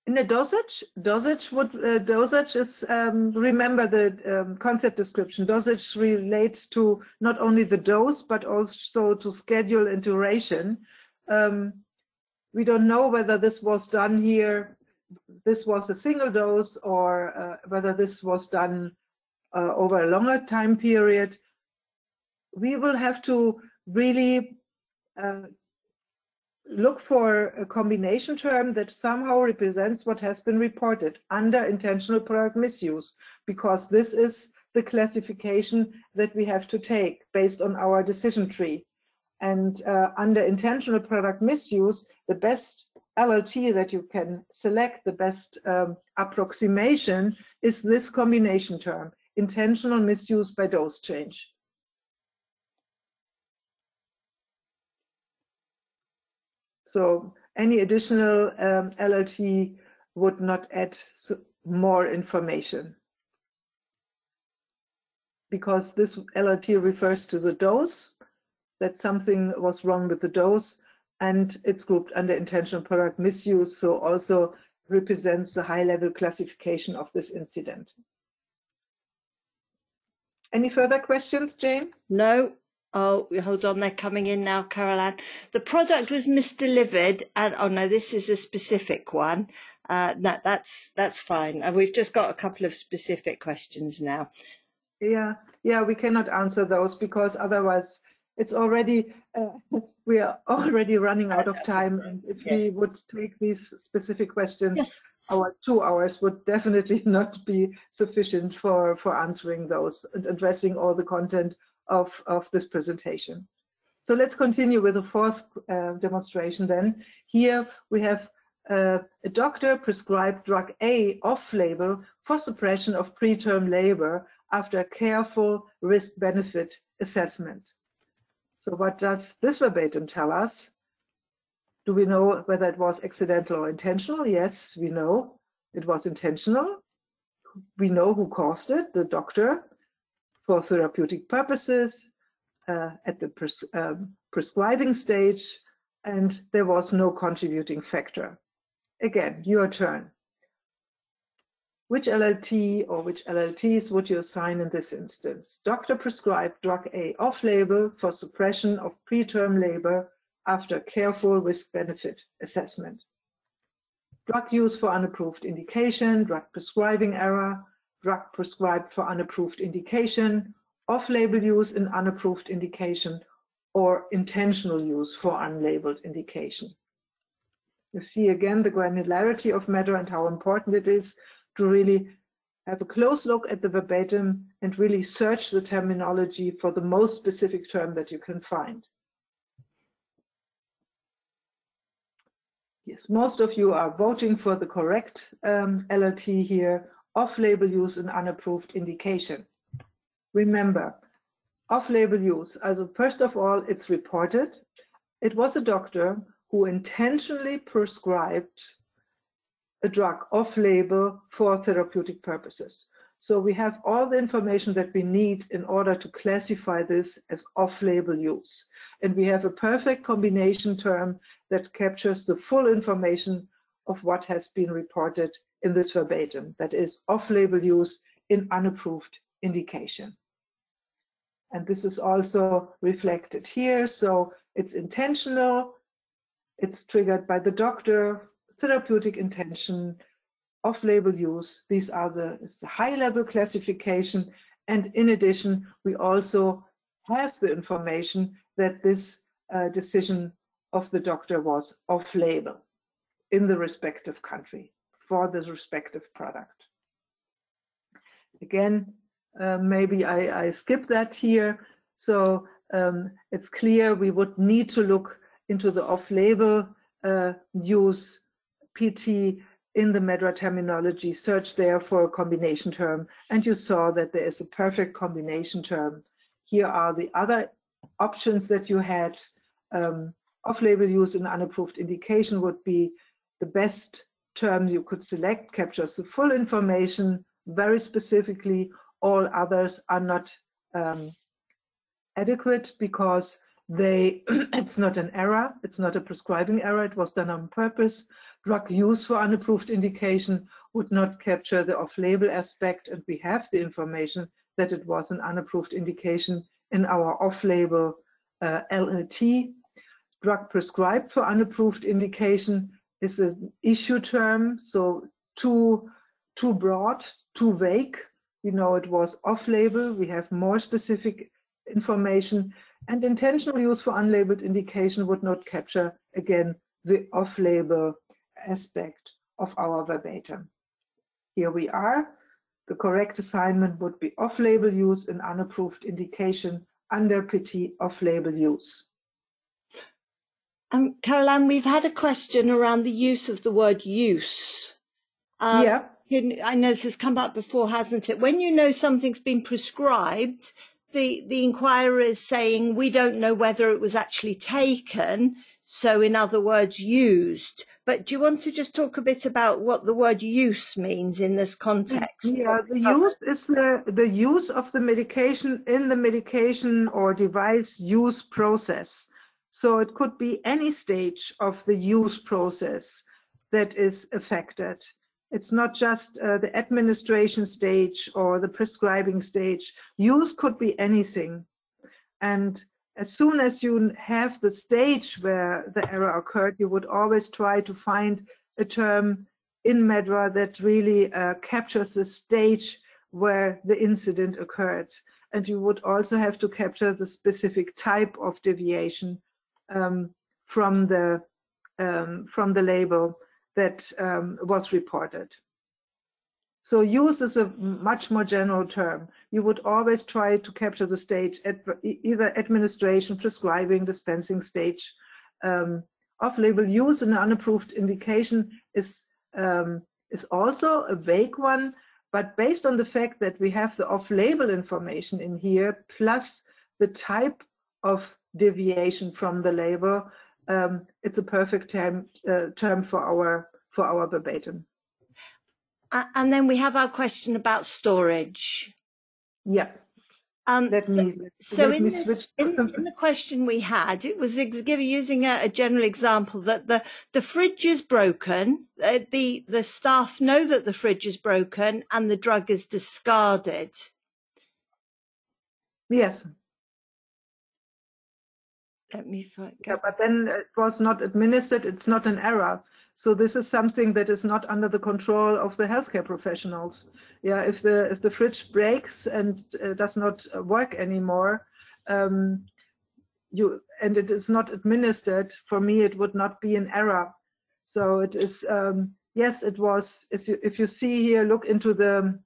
In the dosage is, remember the concept description. Dosage relates to not only the dose, but also to schedule and duration. We don't know whether this was done here, this was a single dose, or whether this was done over a longer time period. We will have to really look for a combination term that somehow represents what has been reported under intentional product misuse, because this is the classification that we have to take based on our decision tree. And under intentional product misuse, the best LLT that you can select, the best approximation, is this combination term, intentional misuse by dose change. So any additional LLT would not add more information, because this LLT refers to the dose, that something was wrong with the dose, and it's grouped under intentional product misuse, so also represents the high-level classification of this incident. Any further questions, Jane? No. Oh, hold on, they're coming in now, Caroline. The product was misdelivered, and oh no, this is a specific one. No, that's fine. We've just got a couple of specific questions now. Yeah, we cannot answer those because otherwise it's already we are already running out of time, and if we would take these specific questions, our 2 hours would definitely not be sufficient for answering those and addressing all the content of this presentation. So let's continue with the fourth demonstration then. Here we have a doctor prescribed drug A off-label for suppression of preterm labor after a careful risk-benefit assessment. So what does this verbatim tell us? Do we know whether it was accidental or intentional? Yes, we know it was intentional. We know who caused it, the doctor, for therapeutic purposes at the prescribing stage, and there was no contributing factor. Again, your turn. Which LLT or which LLTs would you assign in this instance? Doctor prescribed drug A off-label for suppression of preterm labor after careful risk-benefit assessment. Drug use for unapproved indication, drug prescribing error, drug prescribed for unapproved indication, off-label use in unapproved indication, or intentional use for unlabeled indication. You see again the granularity of MedDRA and how important it is to really have a close look at the verbatim and really search the terminology for the most specific term that you can find. Yes, most of you are voting for the correct LLT here, off-label use in unapproved indication. Remember, off-label use, also first of all, it's reported. It was a doctor who intentionally prescribed a drug off-label for therapeutic purposes. So we have all the information that we need in order to classify this as off-label use. And we have a perfect combination term that captures the full information of what has been reported in this verbatim, that is off-label use in unapproved indication. And this is also reflected here. So it's intentional, it's triggered by the doctor, therapeutic intention, off-label use. These are the high-level classification. And in addition, we also have the information that this decision of the doctor was off-label in the respective country for the respective product. Again, maybe I skip that here. So it's clear we would need to look into the off-label use PT in the MedDRA terminology, search there for a combination term, and you saw that there is a perfect combination term. Here are the other options that you had. Off-label use in unapproved indication would be the best term you could select, captures the full information very specifically. All others are not adequate because it's not an error, it's not a prescribing error, it was done on purpose. Drug use for unapproved indication would not capture the off-label aspect, and we have the information that it was an unapproved indication in our off-label LLT. Drug prescribed for unapproved indication is an issue term, so too broad, too vague. We know it was off-label, we have more specific information, and intentional use for unlabeled indication would not capture, again, the off-label aspect of our verbatim. Here we are. The correct assignment would be off-label use in unapproved indication under PT off-label use. Caroline, we've had a question around the use of the word use. Yeah. I know this has come up before, hasn't it? When you know something's been prescribed, the inquirer is saying we don't know whether it was actually taken, so in other words, used. But do you want to just talk a bit about what the word use means in this context? Yeah, the use is the use of the medication in the medication or device use process. So it could be any stage of the use process that is affected. It's not just the administration stage or the prescribing stage. Use could be anything. And as soon as you have the stage where the error occurred, you would always try to find a term in MedDRA that really captures the stage where the incident occurred. And you would also have to capture the specific type of deviation from the label that was reported. So use is a much more general term. You would always try to capture the stage at either administration, prescribing, dispensing stage. Off-label use in an unapproved indication is also a vague one, but based on the fact that we have the off-label information in here, plus the type of deviation from the label, it's a perfect term for our verbatim. And then we have our question about storage. Yeah. Let me switch. In the question we had, it was using a general example that the fridge is broken, the staff know that the fridge is broken and the drug is discarded. Yes. Let me find. Yeah, but then it was not administered. It's not an error. So this is something that is not under the control of the healthcare professionals. Yeah, if the fridge breaks and does not work anymore, and it is not administered, for me it would not be an error. So it is yes, it was. If you see here, look into the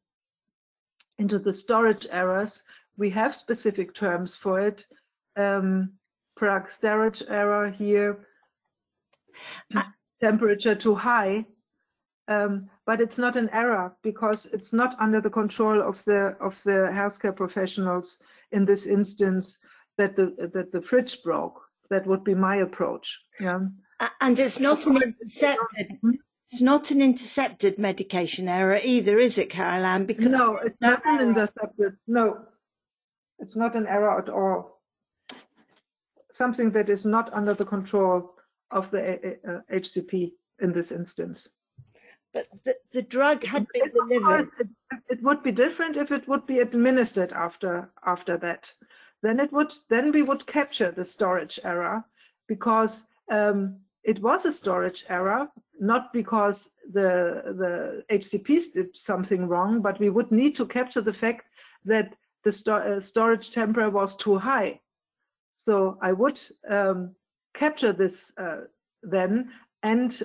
storage errors. We have specific terms for it. Product storage error here. Temperature too high, but it's not an error because it's not under the control of the healthcare professionals in this instance that the fridge broke. That would be my approach. Yeah, and it's not an intercepted. It's not an intercepted medication error either, is it, Carol Ann? Because no, it's not an intercepted. No, it's not an error at all. Something that is not under the control of the HCP in this instance. But the drug had been delivered. It would be different if it would be administered after that. Then we would capture the storage error because it was a storage error, not because the HCPs did something wrong, but we would need to capture the fact that the storage temperature was too high. So I would capture this then and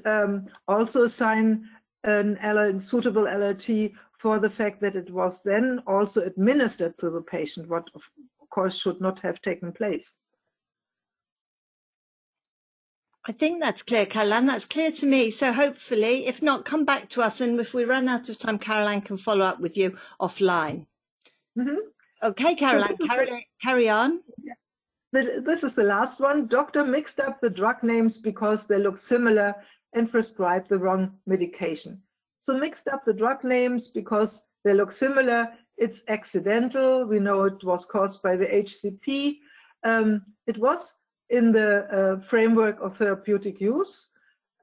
also assign an suitable LLT for the fact that it was then also administered to the patient, what of course should not have taken place. I think that's clear, Caroline. That's clear to me. So hopefully, if not, come back to us, and if we run out of time, Caroline can follow up with you offline. Mm-hmm. Okay, Caroline, carry on. Yeah. This is the last one. Doctor mixed up the drug names because they look similar and prescribed the wrong medication. So mixed up the drug names because they look similar. It's accidental. We know it was caused by the HCP. It was in the framework of therapeutic use.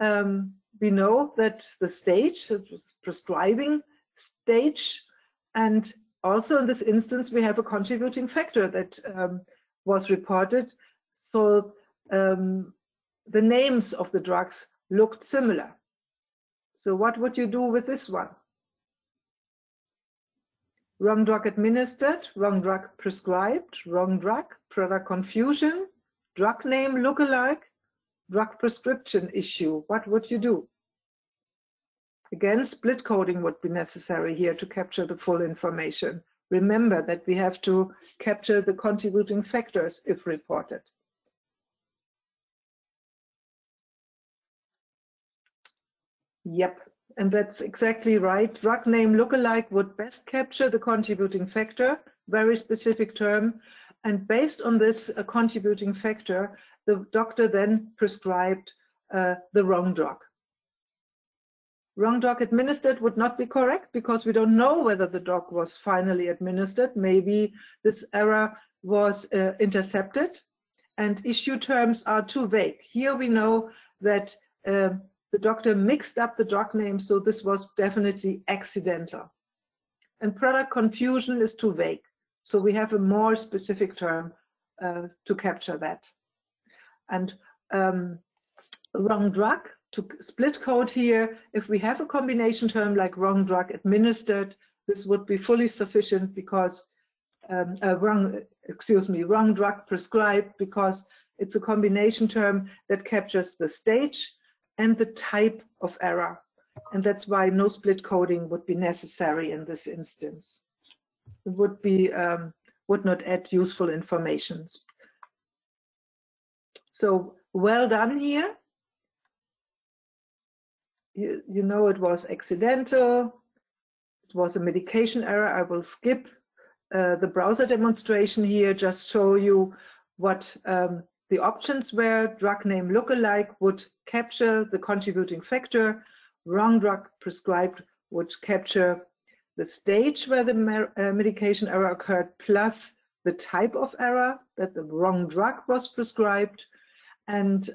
We know that the stage, it was prescribing stage, and also in this instance, we have a contributing factor that was reported. So the names of the drugs looked similar. So what would you do with this one? Wrong drug administered, wrong drug prescribed, wrong drug, product confusion, drug name lookalike, drug prescription issue. What would you do? Again, split coding would be necessary here to capture the full information. Remember that we have to capture the contributing factors if reported. Yep, and that's exactly right. Drug name lookalike would best capture the contributing factor, very specific term. And based on this contributing factor, the doctor then prescribed the wrong drug. Wrong drug administered would not be correct because we don't know whether the drug was finally administered. Maybe this error was intercepted, and issue terms are too vague. Here we know that the doctor mixed up the drug name, so this was definitely accidental. And product confusion is too vague, so we have a more specific term to capture that. And wrong drug, to split code here, if we have a combination term like wrong drug administered, this would be fully sufficient because wrong drug prescribed, because it's a combination term that captures the stage and the type of error. And that's why no split coding would be necessary in this instance. It would not add useful information. So well done here. You know it was accidental. It was a medication error. I will skip the browser demonstration here, just show you what the options were. Drug name lookalike would capture the contributing factor. Wrong drug prescribed would capture the stage where the medication error occurred, plus the type of error, that the wrong drug was prescribed. And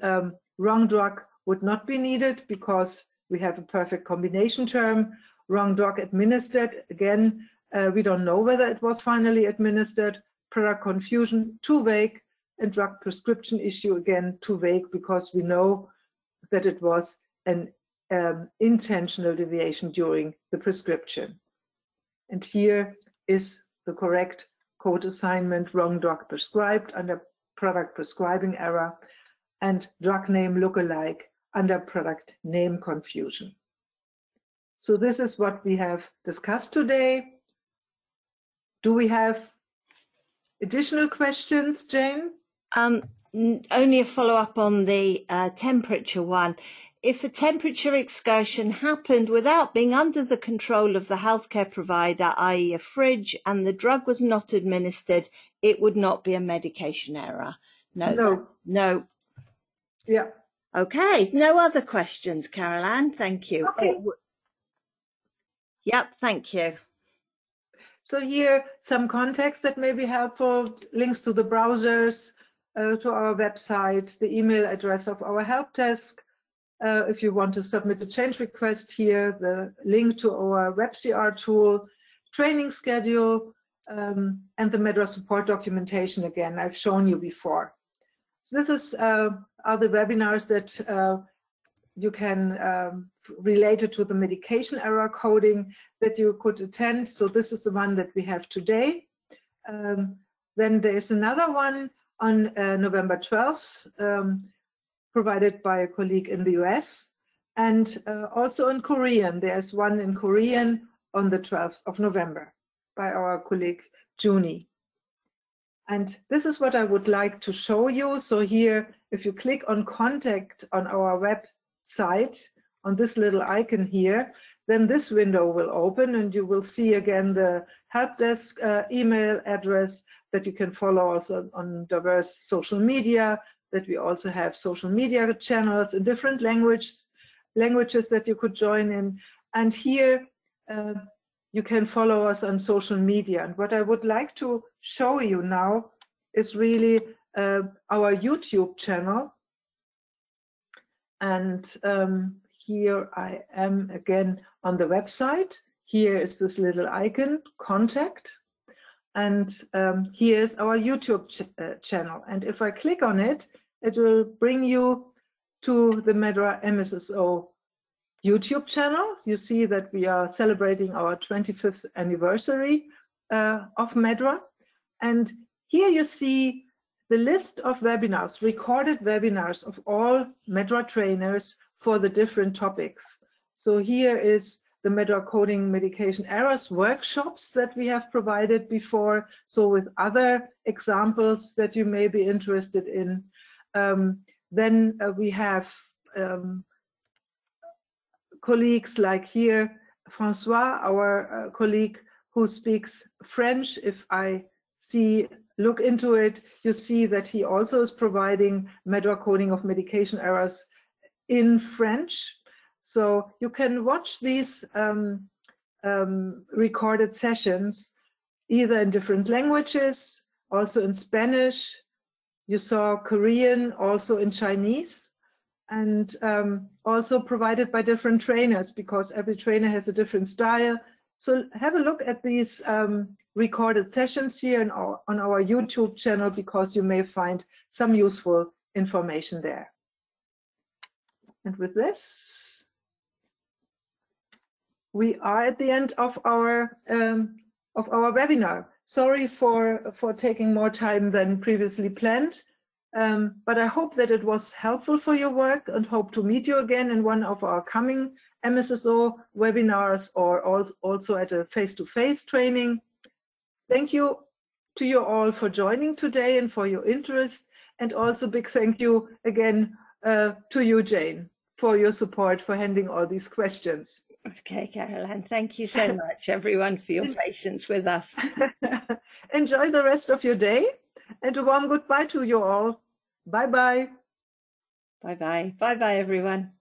wrong drug would not be needed because we have a perfect combination term. Wrong drug administered, again, we don't know whether it was finally administered. Product confusion, too vague. And drug prescription issue, again, too vague because we know that it was an intentional deviation during the prescription. And here is the correct code assignment: wrong drug prescribed under product prescribing error, and drug name lookalike under product name confusion. So this is what we have discussed today. Do we have additional questions, Jane? Only a follow-up on the temperature one. If a temperature excursion happened without being under the control of the healthcare provider, i.e. a fridge, and the drug was not administered, it would not be a medication error. No. Yeah. Okay, no other questions, Carol Ann, thank you. Okay. Yep, thank you. So here, some context that may be helpful, links to the browsers, to our website, the email address of our help desk. If you want to submit a change request here, the link to our WebCR tool, training schedule, and the MedDRA support documentation again, I've shown you before. So this is are the webinars that you can relate to the medication error coding that you could attend. So this is the one that we have today. Then there's another one on November 12th, provided by a colleague in the US, and also in Korean. There's one in Korean on the 12th of November by our colleague Juni. And this is what I would like to show you. So here, if you click on contact on our website, on this little icon here, then this window will open and you will see again the help desk email address, that you can follow us on diverse social media, that we also have social media channels in different languages that you could join in. And here you can follow us on social media. And what I would like to show you now is really our YouTube channel. And here I am again on the website. Here is this little icon, contact. And here's our YouTube channel. And if I click on it, it will bring you to the MedDRA MSSO YouTube channel. You see that we are celebrating our 25th anniversary of MedDRA. And here you see the list of webinars, recorded webinars of all MedDRA trainers for the different topics. So here is the MedDRA coding medication errors workshops that we have provided before, so with other examples that you may be interested in. Then we have colleagues like here, Francois, our colleague who speaks French. If I look into it, you see that he also is providing MedDRA coding of medication errors in French. So you can watch these recorded sessions either in different languages, also in Spanish. You saw Korean, also in Chinese. and also provided by different trainers, because every trainer has a different style. So have a look at these recorded sessions here on our YouTube channel, because you may find some useful information there. And with this, we are at the end of our webinar. Sorry for taking more time than previously planned, but I hope that it was helpful for your work, and hope to meet you again in one of our coming MSSO webinars, or also at a face-to-face training. Thank you to you all for joining today and for your interest, and also big thank you again to you, Jane, for your support, for handling all these questions. Okay, Caroline, thank you so much, everyone, for your patience with us. Enjoy the rest of your day, and a warm goodbye to you all. Bye-bye. Bye-bye. Bye-bye, everyone.